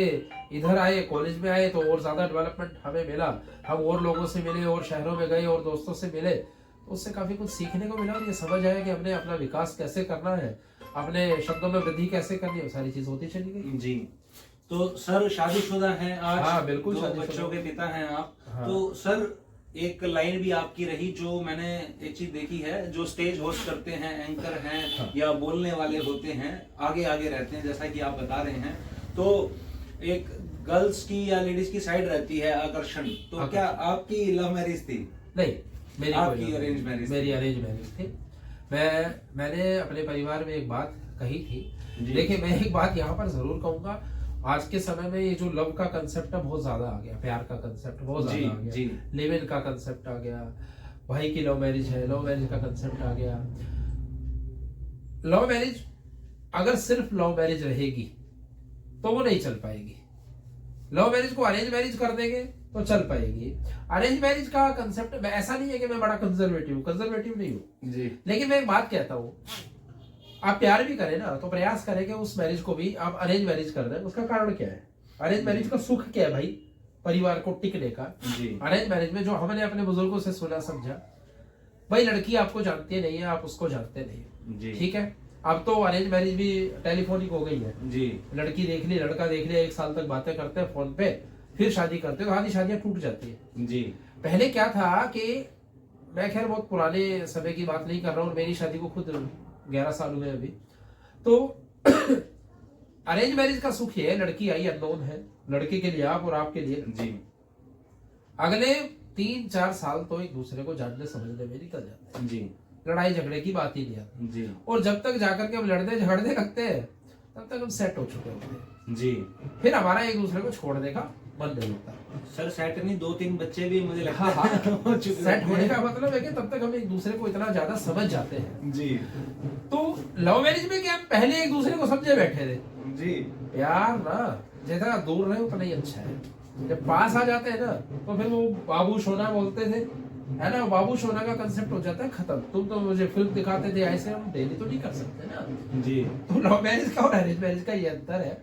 इधर आए, कॉलेज में आए तो और ज्यादा डेवलपमेंट हमें मिला, हम और लोगों से मिले और शहरों में गए और दोस्तों से मिले, तो उससे काफी कुछ सीखने को मिला और ये समझ आया कि हमने अपना विकास कैसे करना है, अपने शब्दों में वृद्धि कैसे करनी है, वो सारी चीज होती चली गई। जी। तो सर शादीशुदा हैं आज? हाँ बिल्कुल, दो बच्चों के पिता हैं आप। हाँ। तो सर एक लाइन भी आपकी रही जो मैंने एक चीज देखी है, जो स्टेज होस्ट करते हैं, एंकर हैं, हाँ। या बोलने वाले होते हैं, आगे आगे रहते हैं, जैसा कि आप बता रहे हैं, तो एक गर्ल्स की या लेडीज की साइड रहती है आकर्षण। तो क्या आपकी लव मैरिज थी? नहीं, मेरी आपकी अरेंज मैरिज? मेरी अरेंज मैरिज थी। मैंने अपने परिवार में एक बात कही थी। देखिए, मैं एक बात यहाँ पर जरूर कहूंगा, आज के समय में ये जो लव का कंसेप्ट है बहुत ज्यादा आ गया, प्यार का कंसेप्ट बहुत ज्यादा आ गया, लिव इन का कंसेप्ट आ गया, भाई की लव मैरिज है, लव मैरिज का कंसेप्ट आ गया। लव मैरिज अगर सिर्फ लव मैरिज रहेगी तो वो नहीं चल पाएगी। लव मैरिज को अरेंज मैरिज कर देंगे तो चल पाएगी। अरेंज मैरिज का कंसेप्ट ऐसा नहीं है कि मैं बड़ा कंजर्वेटिव नहीं हूँ जी, लेकिन मैं एक बात कहता हूँ, आप प्यार भी करें ना तो प्रयास करें कि उस मैरिज को भी आप अरेंज मैरिज कर दें। उसका कारण क्या है? अरेंज मैरिज का सुख क्या है भाई? परिवार को टिकने का। अरेंज मैरिज में जो हमने अपने बुजुर्गों से सुना समझा, भाई लड़की आपको जानती नहीं है, आप उसको जानते नहीं, ठीक है। अब तो अरेंज मैरिज भी टेलीफोनिक हो गई है जी। लड़की देख ली, लड़का देख लिया, 1 साल तक बातें करते हैं फोन पे, फिर शादी करते हैं, तो आधी शादियां टूट जाती है जी। पहले क्या था कि मैं खैर बहुत पुराने समय की बात नहीं कर रहा हूँ, मेरी शादी को खुद 11 साल हुए अभी। तो अरेंज मैरिज का सुख ये है, लड़की आई अननोन है, लड़के के लिए आप और आपके लिए जी, अगले 3-4 साल तो एक दूसरे को जानने समझने में निकल जाते हैं जी, लड़ाई झगड़े की बात ही नहीं आती जी। और जब तक जाकर के हम लड़ने झगड़ने लगते हैं तब तक हम सेट हो चुके होते हैं जी। फिर हमारा एक दूसरे को छोड़ने का मन नहीं होता। सर सेट नहीं, 2-3 बच्चे भी मुझे लगता है हाँ, सेट होने का मतलब है कि तब तक हम एक दूसरे को इतना ज्यादा समझ जाते हैं जी। तो लव मैरिज में क्या हम पहले एक दूसरे को समझे बैठे थे जी। प्यार ना जितना दूर रहे उतना ही अच्छा है, जब पास आ जाते हैं ना तो फिर वो बाबू सोना बोलते थे, है ना, बाबू सोना का कंसेप्ट हो जाता है खत्म। तुम तो मुझे फिल्म दिखाते थे ऐसे, हम डेली तो नहीं कर सकते ना जी। तो लव मैरिज का और अरेंज मैरिज का ये अंतर है।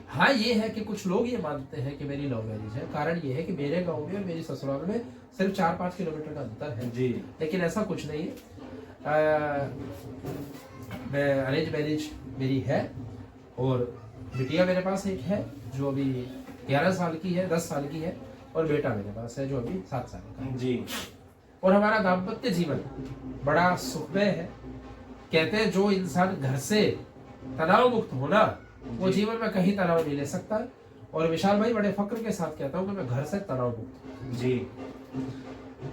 हाँ, ये है कि कुछ लोग ये मानते हैं कि मेरी लव मैरिज है, कारण ये है कि मेरे गांव में और मेरी ससुराल में सिर्फ 4-5 किलोमीटर का अंतर है जी, लेकिन ऐसा कुछ नहीं है। मैं अरेंज मैरिज मेरी है और बिटिया मेरे पास एक है जो अभी 11 साल की है, 10 साल की है, और बेटा मेरे पास है जो अभी 7 साल का है जी। और हमारा दाम्पत्य जीवन बड़ा सुखमय है। कहते हैं जो इंसान घर से तनाव मुक्त होना, वो जीवन में कहीं तनाव नहीं ले सकता। और विशाल भाई, बड़े फक्र के साथ कहता हूँ कि मैं घर से तनाव मुक्त जी।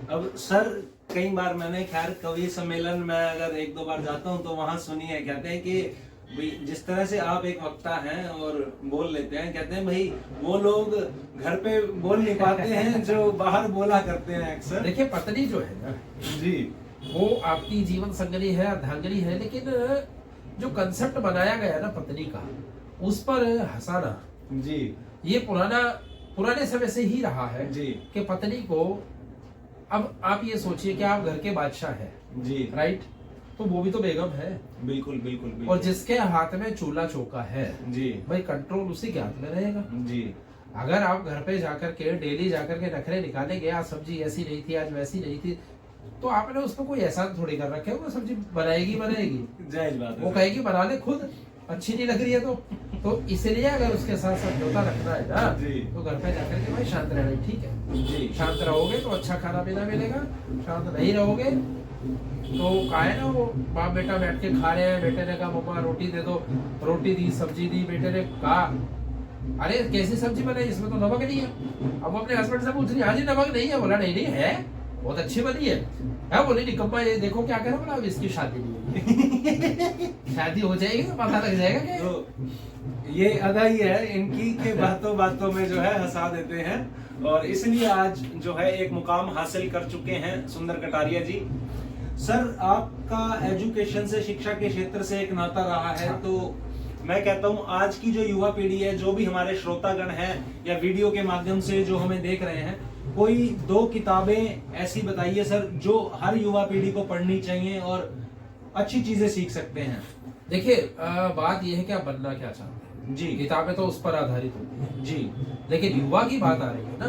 अब सर कई बार मैंने खैर कवि सम्मेलन में अगर 1-2 बार जाता हूँ तो वहां सुनी है, कहते हैं कि जिस तरह से आप एक वक्ता हैं और बोल लेते हैं, कहते हैं भाई वो लोग घर पे बोल नहीं पाते हैं जो बाहर बोला करते हैं अक्सर। देखिए, पत्नी जो है ना जी, वो आपकी जीवन संगनी है, अर्धांगिनी है, लेकिन जो कंसेप्ट बनाया गया ना पत्नी का, उस पर हंसाना जी, ये पुराने समय से ही रहा है जी, कि पत्नी को, अब आप ये सोचिए कि आप घर के बादशाह हैं जी, राइट, तो वो भी तो बेगम है। बिल्कुल बिल्कुल, बिल्कुल। और जिसके हाथ में चूल्हा चौका है जी, भाई कंट्रोल उसी के हाथ में रहेगा जी। अगर आप घर पे जाकर के डेली जाकर के नखरे निकालेंगे, आज सब्जी ऐसी नहीं थी, आज वैसी नहीं थी, तो आपने उसको कोई एहसान थोड़ी कर रखे, वो सब्जी बनाएगी जायज बात है, वो कहेगी बना ले खुद, अच्छी नहीं लग रही है तो इसलिए अगर उसके साथ समझौता रखना है ना तो घर पे जाकर के भाई शांत रहना, ठीक है जी। शांत रहोगे तो अच्छा खाना पीना मिलेगा, शांत नहीं रहोगे तो का है ना, वो बाप बेटा बैठ के खा रहे हैं, बेटे ने कहा मम्मा रोटी दे दो, रोटी दी, सब्जी दी, बेटे ने कहा अरे कैसी सब्जी बनाई, इसमें तो नमक नहीं है। अब अपने हस्बैंड से पूछ रही, हाँ जी नमक नहीं है, बोला नहीं है, बहुत अच्छी बनी है, बोली निकम्मा ये देखो क्या कह रहा, बोला अब इसकी शादी नहीं हुई शादी हो जाएगी तो पता लग जाएगा कि तो ये अदा ही है इनकी के बातों बातों में जो है हंसा देते हैं, और इसलिए आज जो है एक मुकाम हासिल कर चुके हैं सुंदर कटारिया जी। सर आपका एजुकेशन से, शिक्षा के क्षेत्र से एक नाता रहा है, तो मैं कहता हूं आज की जो युवा पीढ़ी है, जो भी हमारे श्रोतागण हैं या वीडियो के माध्यम से जो हमें देख रहे हैं, कोई 2 किताबें ऐसी बताइए सर जो हर युवा पीढ़ी को पढ़नी चाहिए और अच्छी चीजें सीख सकते हैं। देखिए, बात यह है कि आप बनना क्या चाहते हैं। जी किताबें तो उस पर आधारित होती है जी लेकिन युवा की बात आ रही है ना,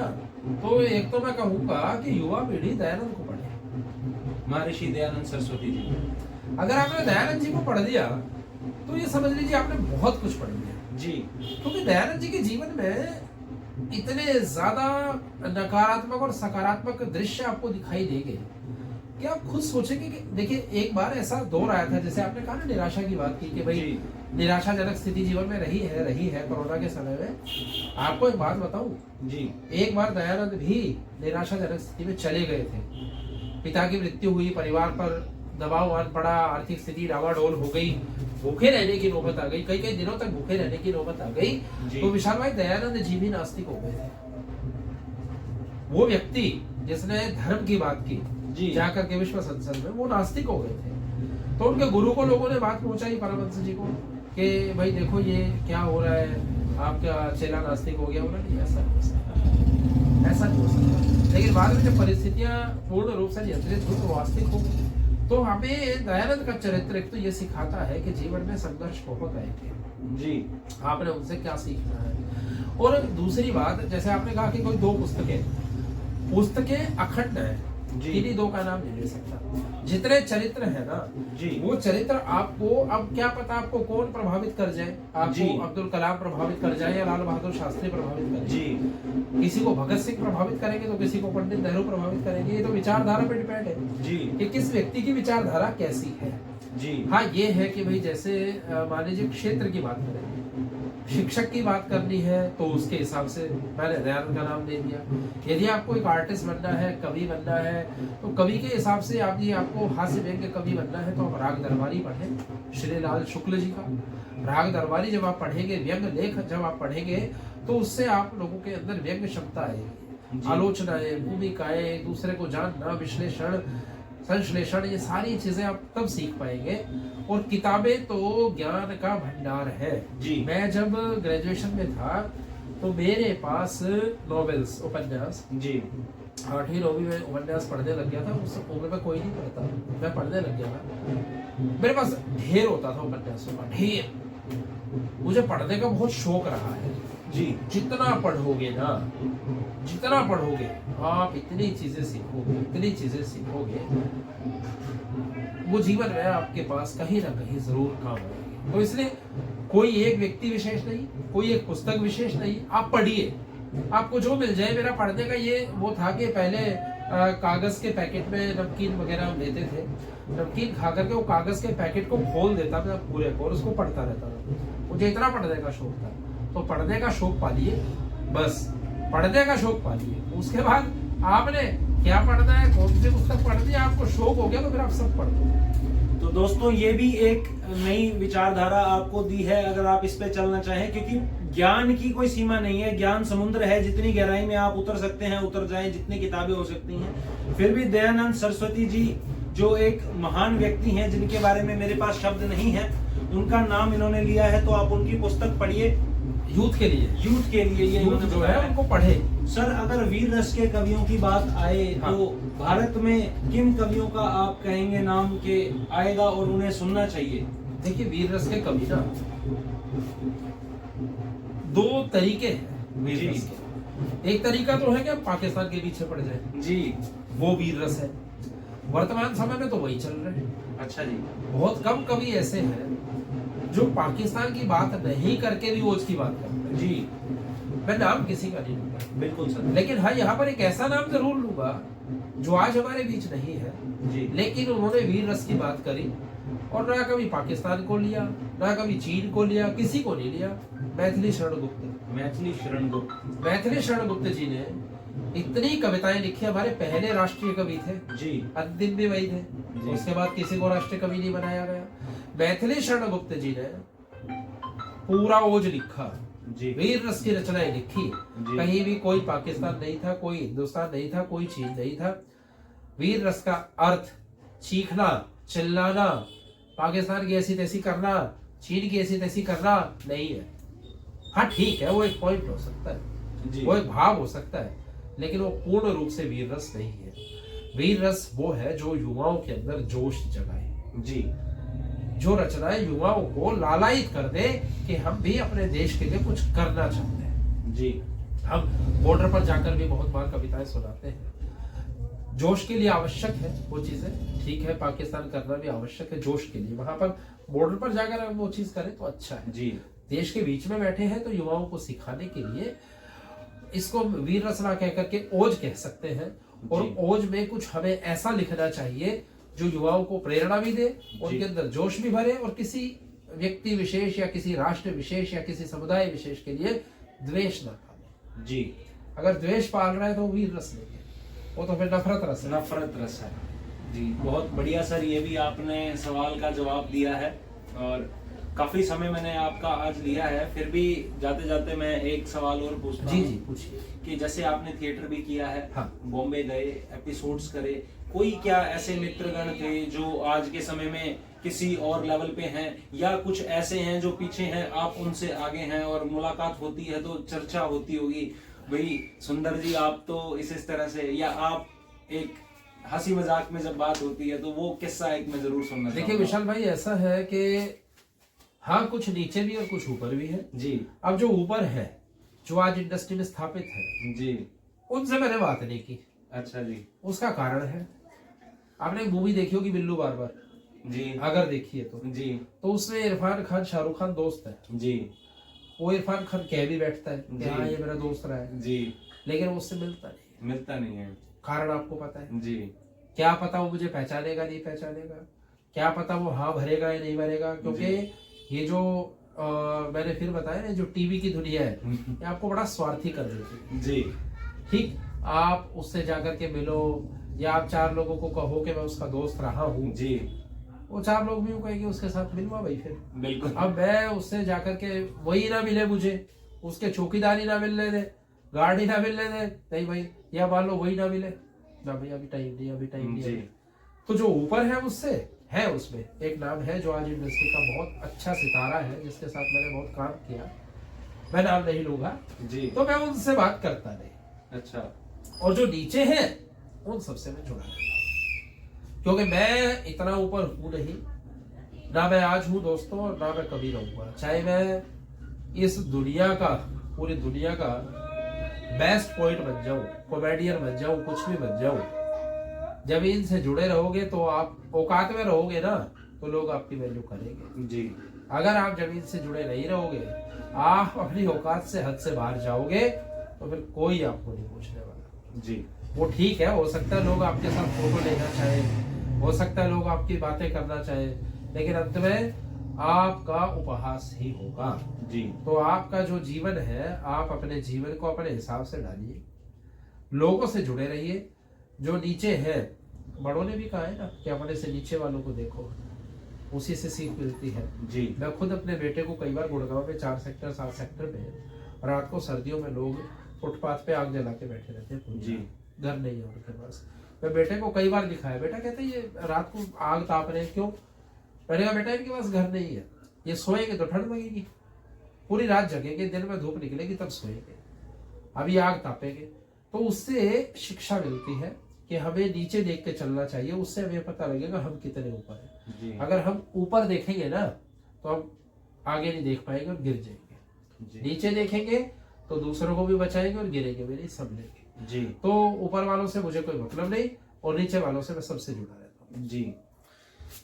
तो एक तो मैं कहूंगा कि युवा पीढ़ी दयानंद को पढ़े। महर्षि दयानंद सरस्वती जी। अगर आपने दयानंद जी को पढ़ लिया तो ये समझ लीजिए आपने बहुत कुछ पढ़ लिया जी क्योंकि दयानंद जी के जीवन में इतने ज्यादा नकारात्मक और सकारात्मक दृश्य आपको दिखाई देंगे कि आप खुद सोचेंगे कि देखिए एक बार ऐसा दौर आया था, जैसे आपने कहा ना निराशा की बात की कि भाई जी निराशाजनक स्थिति जीवन में रही है कोरोना के समय में। आपको एक बात बताऊं, जी एक बार दयानंद भी निराशाजनक स्थिति में चले गए थे। पिता की मृत्यु हुई, परिवार पर दबाव आन पड़ा, आर्थिक स्थिति डावाडोल हो गई, भूखे रहने की नौबत आ गई, कई कई दिनों तक भूखे रहने की नौबत आ गई। जी। तो विशाल भाई दयानंद जी भी नास्तिक हो गए थे। वो व्यक्ति जिसने धर्म की बात की जी जाकर के विश्व संसद में, वो नास्तिक हो गए थे। तो उनके गुरु को लोगों ने बात पहुंचाई परमहंस जी को कि भाई देखो ये क्या हो रहा है, आपका चेला नास्तिक हो गया। उन्होंने ऐसा नहीं हो सकता, ऐसा नहीं हो सकता। लेकिन बाद में जब परिस्थितियां पूर्ण रूप से नियंत्रित हुई तो वास्तविक हो गई। तो हमें दयानंद का चरित्र एक तो ये सिखाता है कि जीवन में संघर्ष बहुत आएंगे जी आपने उनसे क्या सीखना है। और दूसरी बात, जैसे आपने कहा कि कोई दो पुस्तकें अखंड है, जी। किन्हीं दो का नाम नहीं ले सकता। जितने चरित्र है ना जी वो चरित्र आपको, अब क्या पता आपको कौन प्रभावित कर जाए, जी। आपको अब्दुल कलाम प्रभावित कर जाए या लाल बहादुर शास्त्री प्रभावित कर जी जाए। किसी को भगत सिंह प्रभावित करेंगे तो किसी को पंडित नेहरू प्रभावित करेंगे। ये तो विचारधारा पे डिपेंड है जी कि किस व्यक्ति की विचारधारा कैसी है। जी हाँ ये है कि भाई जैसे मान लीजिए क्षेत्र की बात करें, शिक्षक की बात करनी है तो उसके हिसाब से मैंने दयानंद का नाम दे दिया। यदि आपको एक आर्टिस्ट बनना है, कवि बनना है, तो कवि के हिसाब से आपको हास्य व्यंग्य कवि बनना है तो आप राग दरबारी पढ़ें, श्रीलाल शुक्ल जी का राग दरबारी। जब आप पढ़ेंगे, व्यंग्य लेख जब आप पढ़ेंगे तो उससे आप लोगों के अंदर व्यंग्य क्षमता आएगी, आलोचनाएं, भूमिकाएं, दूसरे को जानना, विश्लेषण, संश्लेषण, ये सारी चीजें आप तब सीख पाएंगे। और किताबें तो ज्ञान का भंडार है जी। मैं जब ग्रेजुएशन में था तो मेरे पास नॉवेल्स, उपन्यास, जी 8वीं 9वीं में उपन्यास पढ़ने लग गया था। उस उम्र में कोई नहीं पढ़ता, मैं पढ़ने लग गया था। मेरे पास ढेर होता था उपन्यासों का, ढेर। मुझे पढ़ने का बहुत शौक रहा है जी। जितना पढ़ोगे ना, जितना पढ़ोगे आप इतनी चीजें सीखोगे, इतनी चीजें सीखोगे, वो जीवन में आपके पास कहीं ना कहीं जरूर काम आएगी। तो इसलिए कोई एक व्यक्ति विशेष नहीं, कोई एक पुस्तक विशेष नहीं, आप पढ़िए, आपको जो मिल जाए। मेरा पढ़ने का ये वो था कि पहले कागज के पैकेट में नमकीन वगैरह हम लेते थे, नमकीन खा करके वो कागज के पैकेट को खोल देता मैं पूरे को और उसको पढ़ता रहता था। मुझे इतना पढ़ने का शौक था। तो पढ़ने का शौक पालिए, बस पढ़ने का शौक पालिए। उसके बाद आपने क्या पढ़ना है, कौन सी पुस्तक पढ़नी है, आपको शौक हो गया तो फिर आप सब पढ़ दो। तो दोस्तों ये भी एक नई विचारधारा आपको दी है अगर आप इस पे चलना चाहें, क्योंकि ज्ञान की कोई सीमा नहीं है, ज्ञान समुद्र है, जितनी गहराई में आप उतर सकते हैं उतर जाएं, जितनी किताबें हो सकती हैं। फिर भी दयानंद सरस्वती जी जो एक महान व्यक्ति हैं, जिनके बारे में मेरे पास शब्द नहीं है, उनका नाम इन्होंने लिया है, तो आप उनकी पुस्तक पढ़िए। यूथ के लिए, यूथ के लिए ये यूथ जो है उनको पढ़े। सर अगर वीर रस के कवियों की बात आए तो भारत में किन कवियों का आप कहेंगे नाम के आएगा और उन्हें सुनना चाहिए? देखिए वीर रस के कवि ना दो तरीके हैं वीर रस के। एक तरीका तो है कि हम पाकिस्तान के पीछे पड़ जाए जी, वो वीर रस है। वर्तमान समय में तो वही चल रहे हैं। अच्छा जी। बहुत कम कवि ऐसे हैं जो पाकिस्तान की बात नहीं करके भी वो उसकी बात करते हैं। जी मैं नाम किसी का नहीं लूंगा, बिल्कुल सर। लेकिन हाँ यहाँ पर एक ऐसा नाम जरूर लूंगा जो आज हमारे बीच नहीं है, जी लेकिन उन्होंने वीर रस की बात करी और ना कभी पाकिस्तान को लिया, ना कभी चीन को लिया, किसी को नहीं लिया। मैथिली शरण गुप्त, मैथिली शरण गुप्त। मैथिली शरण गुप्त जी ने इतनी कविताएं लिखी, हमारे पहले राष्ट्रीय कवि थे जी, अंतिम भी वही थे। उसके बाद किसी को राष्ट्रीय कवि नहीं बनाया गया। मैथिली शरण गुप्त जी ने पूरा ओज लिखा जी, वीर रस की रचनाएं लिखी। जी। कहीं भी कोई पाकिस्तान नहीं था, कोई हिंदुस्तान नहीं था, कोई चीन नहीं था। वीर रस का अर्थ चीखना, चिल्लाना, पाकिस्तान की ऐसी तैसी करना, चीन की ऐसी तैसी करना नहीं है। हाँ ठीक है, वो एक पॉइंट हो सकता है जी। वो एक भाव हो सकता है, लेकिन वो पूर्ण रूप से वीर रस नहीं है। वीर रस वो है जो युवाओं के अंदर जोश जगाए। जी जो रचनाएं युवाओं को लालायित कर दे कि हम भी अपने देश के लिए कुछ करना चाहते हैं। जी, हम बॉर्डर पर जाकर भी बहुत बार कविताएं सुनाते हैं। जोश के लिए आवश्यक है वो चीजें, ठीक है, पाकिस्तान करना भी आवश्यक है जोश के लिए, वहां पर बॉर्डर पर जाकर हम वो चीज करें तो अच्छा है। जी, देश के बीच में बैठे हैं तो युवाओं को सिखाने के लिए इसको वीर रचना कह करके ओज कह सकते हैं, और जी। ओज में कुछ हमें ऐसा लिखना चाहिए जो युवाओं को प्रेरणा भी दे, उनके अंदर जोश भी भरे, और किसी व्यक्ति विशेष या किसी राष्ट्र विशेष या किसी समुदाय विशेष के लिए द्वेष ना पाले। जी। अगर द्वेष पाल रहा है तो वीर रस नहीं है, वो तो फिर नफरत रस है। नफरत रस है। जी, बहुत बढ़िया सर, ये भी आपने सवाल का जवाब दिया है, और काफी समय मैंने आपका आज लिया है, फिर भी जाते जाते मैं एक सवाल और पूछता जी हूं जी पूछिए। कि जैसे आपने थिएटर भी किया है, हाँ। बॉम्बे गए, एपिसोड्स करे, कोई क्या ऐसे मित्रगण थे जो आज के समय में किसी और लेवल पे हैं, या कुछ ऐसे हैं जो पीछे हैं, आप उनसे आगे हैं, और मुलाकात होती है तो चर्चा होती होगी, भाई सुंदर जी आप तो इस तरह से, या आप एक हंसी मजाक में जब बात होती है तो वो किस्सा एक मैं जरूर सुनना देखिए चाहूंगा। विशाल भाई, ऐसा है कि हाँ कुछ नीचे भी और कुछ ऊपर भी है। जी। अब जो ऊपर है, जो आज इंडस्ट्री में स्थापित है, जी। उनसे मैंने बात नहीं की। अच्छा जी। उसका कारण है, आपने एक मूवी देखी होगी बिल्लू बार्बर, जी। अगर देखी है तो। जी। तो उसमें इरफान खान शाहरुख खान दोस्त है। जी। वो इरफान खान कह भी बैठता है कि जी। हाँ ये मेरा दोस्त रहा है, जी। लेकिन वो उससे मिलता नहीं। मिलता नहीं है। कारण आपको पता है? जी। क्या पता वो मुझे पहचानेगा नहीं पहचानेगा, क्या पता वो हाँ भरेगा या नहीं भरेगा, क्योंकि ये जो मैंने फिर बताया ना, जो टीवी की दुनिया है ये आपको बड़ा स्वार्थी कर देती है। जी। ठीक, आप उससे जाकर के मिलो, या आप 4 लोगों को कहो कि मैं उसका दोस्त रहा हूँ, जी। वो 4 लोग भी यूं कहेंगे उसके साथ मिलवा भाई फिर। बिल्कुल। अब मैं उससे जाकर के वही ना मिले, मुझे उसके चौकीदारी ना मिलने दे, गाड़ी ना मिलने दे, नहीं भाई, या मान लो वही ना मिले ना भाई, अभी टाइम नहीं, अभी टाइम नहीं। तो जो ऊपर है उससे है, उसमें एक नाम है जो आज इंडस्ट्री का बहुत अच्छा सितारा है, जिसके साथ मैंने बहुत काम किया, मैं नाम नहीं लूंगा जी। तो मैं उनसे बात करता नहीं। अच्छा। और जो नीचे हैं उन सबसे मैं जुड़ा रहता हूं, क्योंकि मैं इतना ऊपर हूं नहीं, ना मैं आज हूं दोस्तों, और ना मैं कभी रहूंगा। चाहे मैं इस दुनिया का, पूरी दुनिया का बेस्ट पॉइंट बन जाऊं, कॉमेडियन बन जाऊं, कुछ भी बन जाऊं, जब इनसे जुड़े रहोगे तो आप औकात में रहोगे ना, तो लोग आपकी वैल्यू करेंगे। जी। अगर आप जमीन से जुड़े नहीं रहोगे, आप अपनी औकात से हद से बाहर जाओगे, तो फिर कोई आपको नहीं पूछने वाला। जी। वो ठीक है, हो सकता है लोग आपके साथ फोटो लेना चाहे, हो सकता है लोग आपकी बातें करना चाहे, लेकिन अंत में आपका उपहास ही होगा। जी। तो आपका जो जीवन है, आप अपने जीवन को अपने हिसाब से डालिए, लोगों से जुड़े रहिए। जो नीचे है, बड़ों ने भी कहा है ना कि अपने से नीचे वालों को देखो, उसी से सीख मिलती है। जी। मैं खुद अपने बेटे को कई बार गुड़गांव में 4 सेक्टर 7 सेक्टर में, रात को सर्दियों में लोग फुटपाथ पे आग जला के बैठे रहते हैं, जी। घर नहीं है उनके पास। मैं बेटे को कई बार दिखाया, बेटा कहते ये रात को आग ताप रहे हैं क्यों? मैंने कहा बेटा इनके पास घर नहीं है, ये सोएंगे तो ठंड लगेगी, पूरी रात जगेंगे, दिन में धूप निकलेगी तब सोएंगे, अभी आग तापेंगे। तो उससे शिक्षा मिलती है कि हमें नीचे देख के चलना चाहिए, उससे हमें पता लगेगा हम कितने ऊपर हैं। अगर हम ऊपर देखेंगे ना तो हम आगे नहीं देख पाएंगे और गिर जाएंगे, नीचे देखेंगे तो दूसरों को भी बचाएंगे और गिरेंगे भी नहीं, सब लेंगे। जी। तो ऊपर वालों से मुझे कोई मतलब नहीं, और नीचे वालों से मैं सबसे जुड़ा रहता हूँ। जी।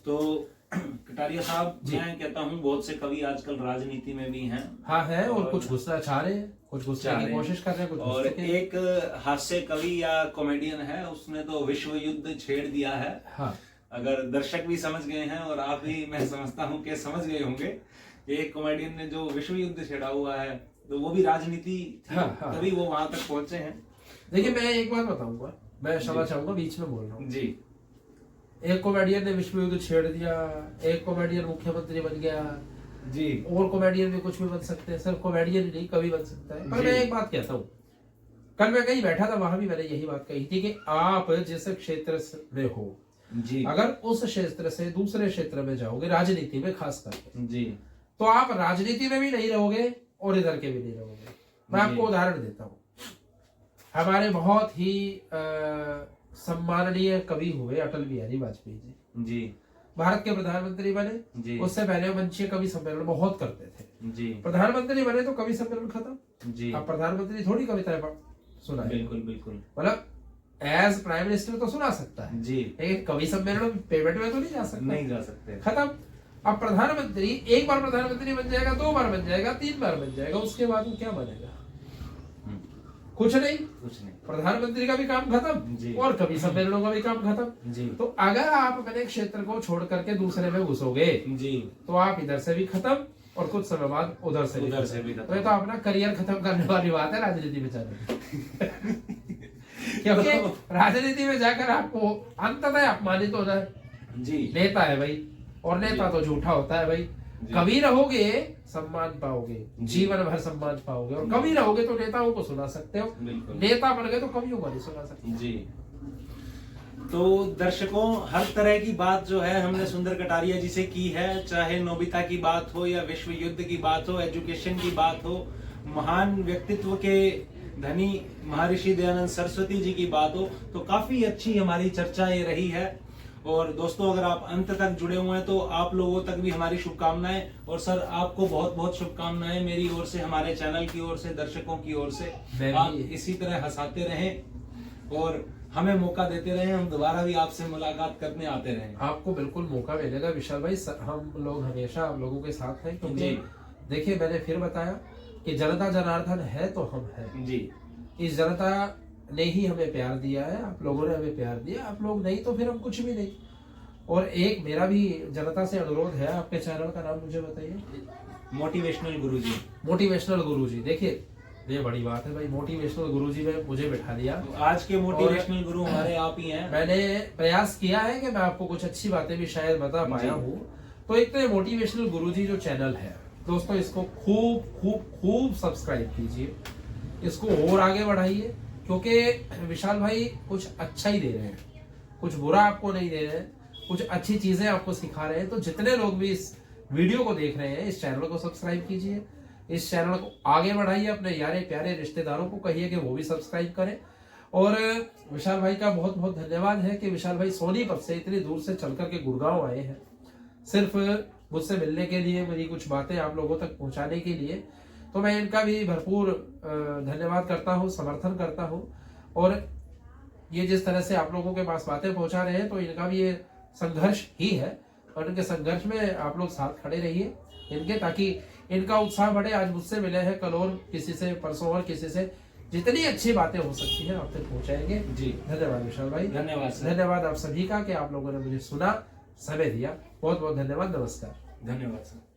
तो कटारिया साहब, मैं कहता हूँ बहुत से कवि आजकल राजनीति में भी हैं। हाँ है, और कुछ घुसना चाह रहे हैं, कुछ घुसने की कोशिश कर रहे हैं, कुछ और घुसने की। एक हास्य कवि या कॉमेडियन है, उसने तो विश्व युद्ध छेड़ दिया है। हाँ। अगर दर्शक भी समझ गए हैं और आप भी, मैं समझता हूँ कि समझ गए होंगे, एक कॉमेडियन ने जो विश्व युद्ध छेड़ा हुआ है, तो वो भी राजनीति थी। हाँ, हाँ। तभी वो वहां तक पहुंचे हैं। देखिए मैं एक बात बताऊंगा, मैं क्षमा चाहूंगा, बीच में बोल रहा हूँ। जी। एक कॉमेडियन ने विश्व युद्ध छेड़ दिया, एक कॉमेडियन मुख्यमंत्री बन गया जी। और कॉमेडियन भी कुछ भी बन सकते हैं, सिर्फ कॉमेडियन ही नहीं कभी बन सकता है। पर मैं एक बात कहता हूँ, कल मैं कहीं बैठा था, वहां भी मैंने यही बात कही थी कि आप जिस क्षेत्र में हो जी, अगर उस क्षेत्र से दूसरे क्षेत्र में जाओगे, राजनीति में खास करके, जी, तो आप राजनीति में भी नहीं रहोगे और इधर के भी नहीं रहोगे। मैं आपको उदाहरण देता हूँ, हमारे बहुत ही सम्माननीय कवि हुए अटल बिहारी वाजपेयी जी। जी। भारत के प्रधानमंत्री बने, जी उससे पहले वंशीय कवि सम्मेलन बहुत करते थे। जी प्रधानमंत्री बने तो कवि सम्मेलन खत्म। जी अब प्रधानमंत्री थोड़ी कविताएं सुनाए, बिल्कुल बिल्कुल मतलब एज प्राइम मिनिस्टर तो सुना सकता है, जी, लेकिन कवि सम्मेलन में पेमेंट में तो नहीं जा सकता, नहीं जा सकते। खत्म। अब प्रधानमंत्री एक बार प्रधानमंत्री बन जाएगा, 2 बार बन जाएगा, 3 बार बन जाएगा, उसके बाद वो क्या बनेगा? कुछ नहीं। प्रधानमंत्री का भी काम खत्म और कवि सम्मेलनों का भी काम खत्म जी। तो अगर आप अपने क्षेत्र को छोड़ करके दूसरे में घुसोगे जी, तो आप इधर से भी खत्म और कुछ समय बाद उधर से भी खत्म। तो ये तो अपना करियर खत्म करने वाली बात है राजनीति में जाने क्योंकि राजनीति में जाकर आपको अंततः अपमानित होना है जी। नेता है भाई, और नेता तो झूठा होता है भाई। कवि रहोगे सम्मान पाओगे, जीवन भर सम्मान पाओगे, और कवि रहोगे तो नेताओं को सुना सकते हो, नेता बन गए तो कवियों को नहीं सुना सकते जी। तो दर्शकों, हर तरह की बात जो है हमने सुंदर कटारिया जी से की है, चाहे नोबिता की बात हो या विश्व युद्ध की बात हो, एजुकेशन की बात हो, महान व्यक्तित्व के धनी महर्षि दयानंद सरस्वती जी की बात हो, तो काफी अच्छी हमारी चर्चा ये रही है। और दोस्तों, अगर आप अंत तक जुड़े हुए हैं तो आप लोगों तक भी हमारी शुभकामनाएं, और सर आपको बहुत बहुत शुभकामनाएं मेरी ओर से, हमारे चैनल की ओर से, दर्शकों की ओर से। आप इसी तरह हंसाते रहें और हमें मौका देते रहें, हम दोबारा भी आपसे मुलाकात करने आते रहें। आपको बिल्कुल मौका मिलेगा विशाल भाई, हम लोग हमेशा आप लोगों के साथ हैं, क्योंकि देखिए मैंने फिर बताया कि जनता जनार्दन है तो हम हैं जी। इस जनता ने ही हमें प्यार दिया है, आप लोगों ने हमें प्यार दिया, आप लोग नहीं तो फिर हम कुछ भी नहीं। और एक मेरा भी जनता से अनुरोध है, आपके चैनल का नाम मुझे बताइए। मोटिवेशनल गुरुजी। मोटिवेशनल गुरुजी, देखिए ये बड़ी बात है भाई, मोटिवेशनल गुरुजी में मुझे बैठा दिया। तो आज के मोटिवेशनल गुरु हमारे आप ही हैं। मैंने प्रयास किया है कि मैं आपको कुछ अच्छी बातें भी शायद बता पाया हूँ। तो एक तो ये मोटिवेशनल गुरुजी जो चैनल है दोस्तों, इसको खूब खूब खूब सब्सक्राइब कीजिए, इसको और आगे बढ़ाइए, क्योंकि विशाल भाई कुछ अच्छा ही दे रहे हैं, कुछ बुरा आपको नहीं दे रहे हैं, कुछ अच्छी चीजें आपको सिखा रहे हैं। तो जितने लोग भी इस वीडियो को देख रहे हैं, इस चैनल को सब्सक्राइब कीजिए, इस चैनल को आगे बढ़ाइए, अपने यारे प्यारे रिश्तेदारों को कहिए कि वो भी सब्सक्राइब करें। और विशाल भाई का बहुत बहुत धन्यवाद है कि विशाल भाई सोनीपत से इतनी दूर से चल करके गुड़गांव आए हैं, सिर्फ मुझसे मिलने के लिए, मेरी कुछ बातें आप लोगों तक पहुंचाने के लिए। तो मैं इनका भी भरपूर धन्यवाद करता हूँ, समर्थन करता हूँ। और ये जिस तरह से आप लोगों के पास बातें पहुंचा रहे हैं, तो इनका भी ये संघर्ष ही है, और इनके संघर्ष में आप लोग साथ खड़े रहिए इनके, ताकि इनका उत्साह बढ़े। आज मुझसे मिले हैं, कल और किसी से, परसों और किसी से, जितनी अच्छी बातें हो सकती हैं आप तक पहुंचाएंगे जी। धन्यवाद विशाल भाई, धन्यवाद आप सभी का कि आप लोगों ने मुझे सुना, समय दिया। बहुत बहुत धन्यवाद, नमस्कार। धन्यवाद सर।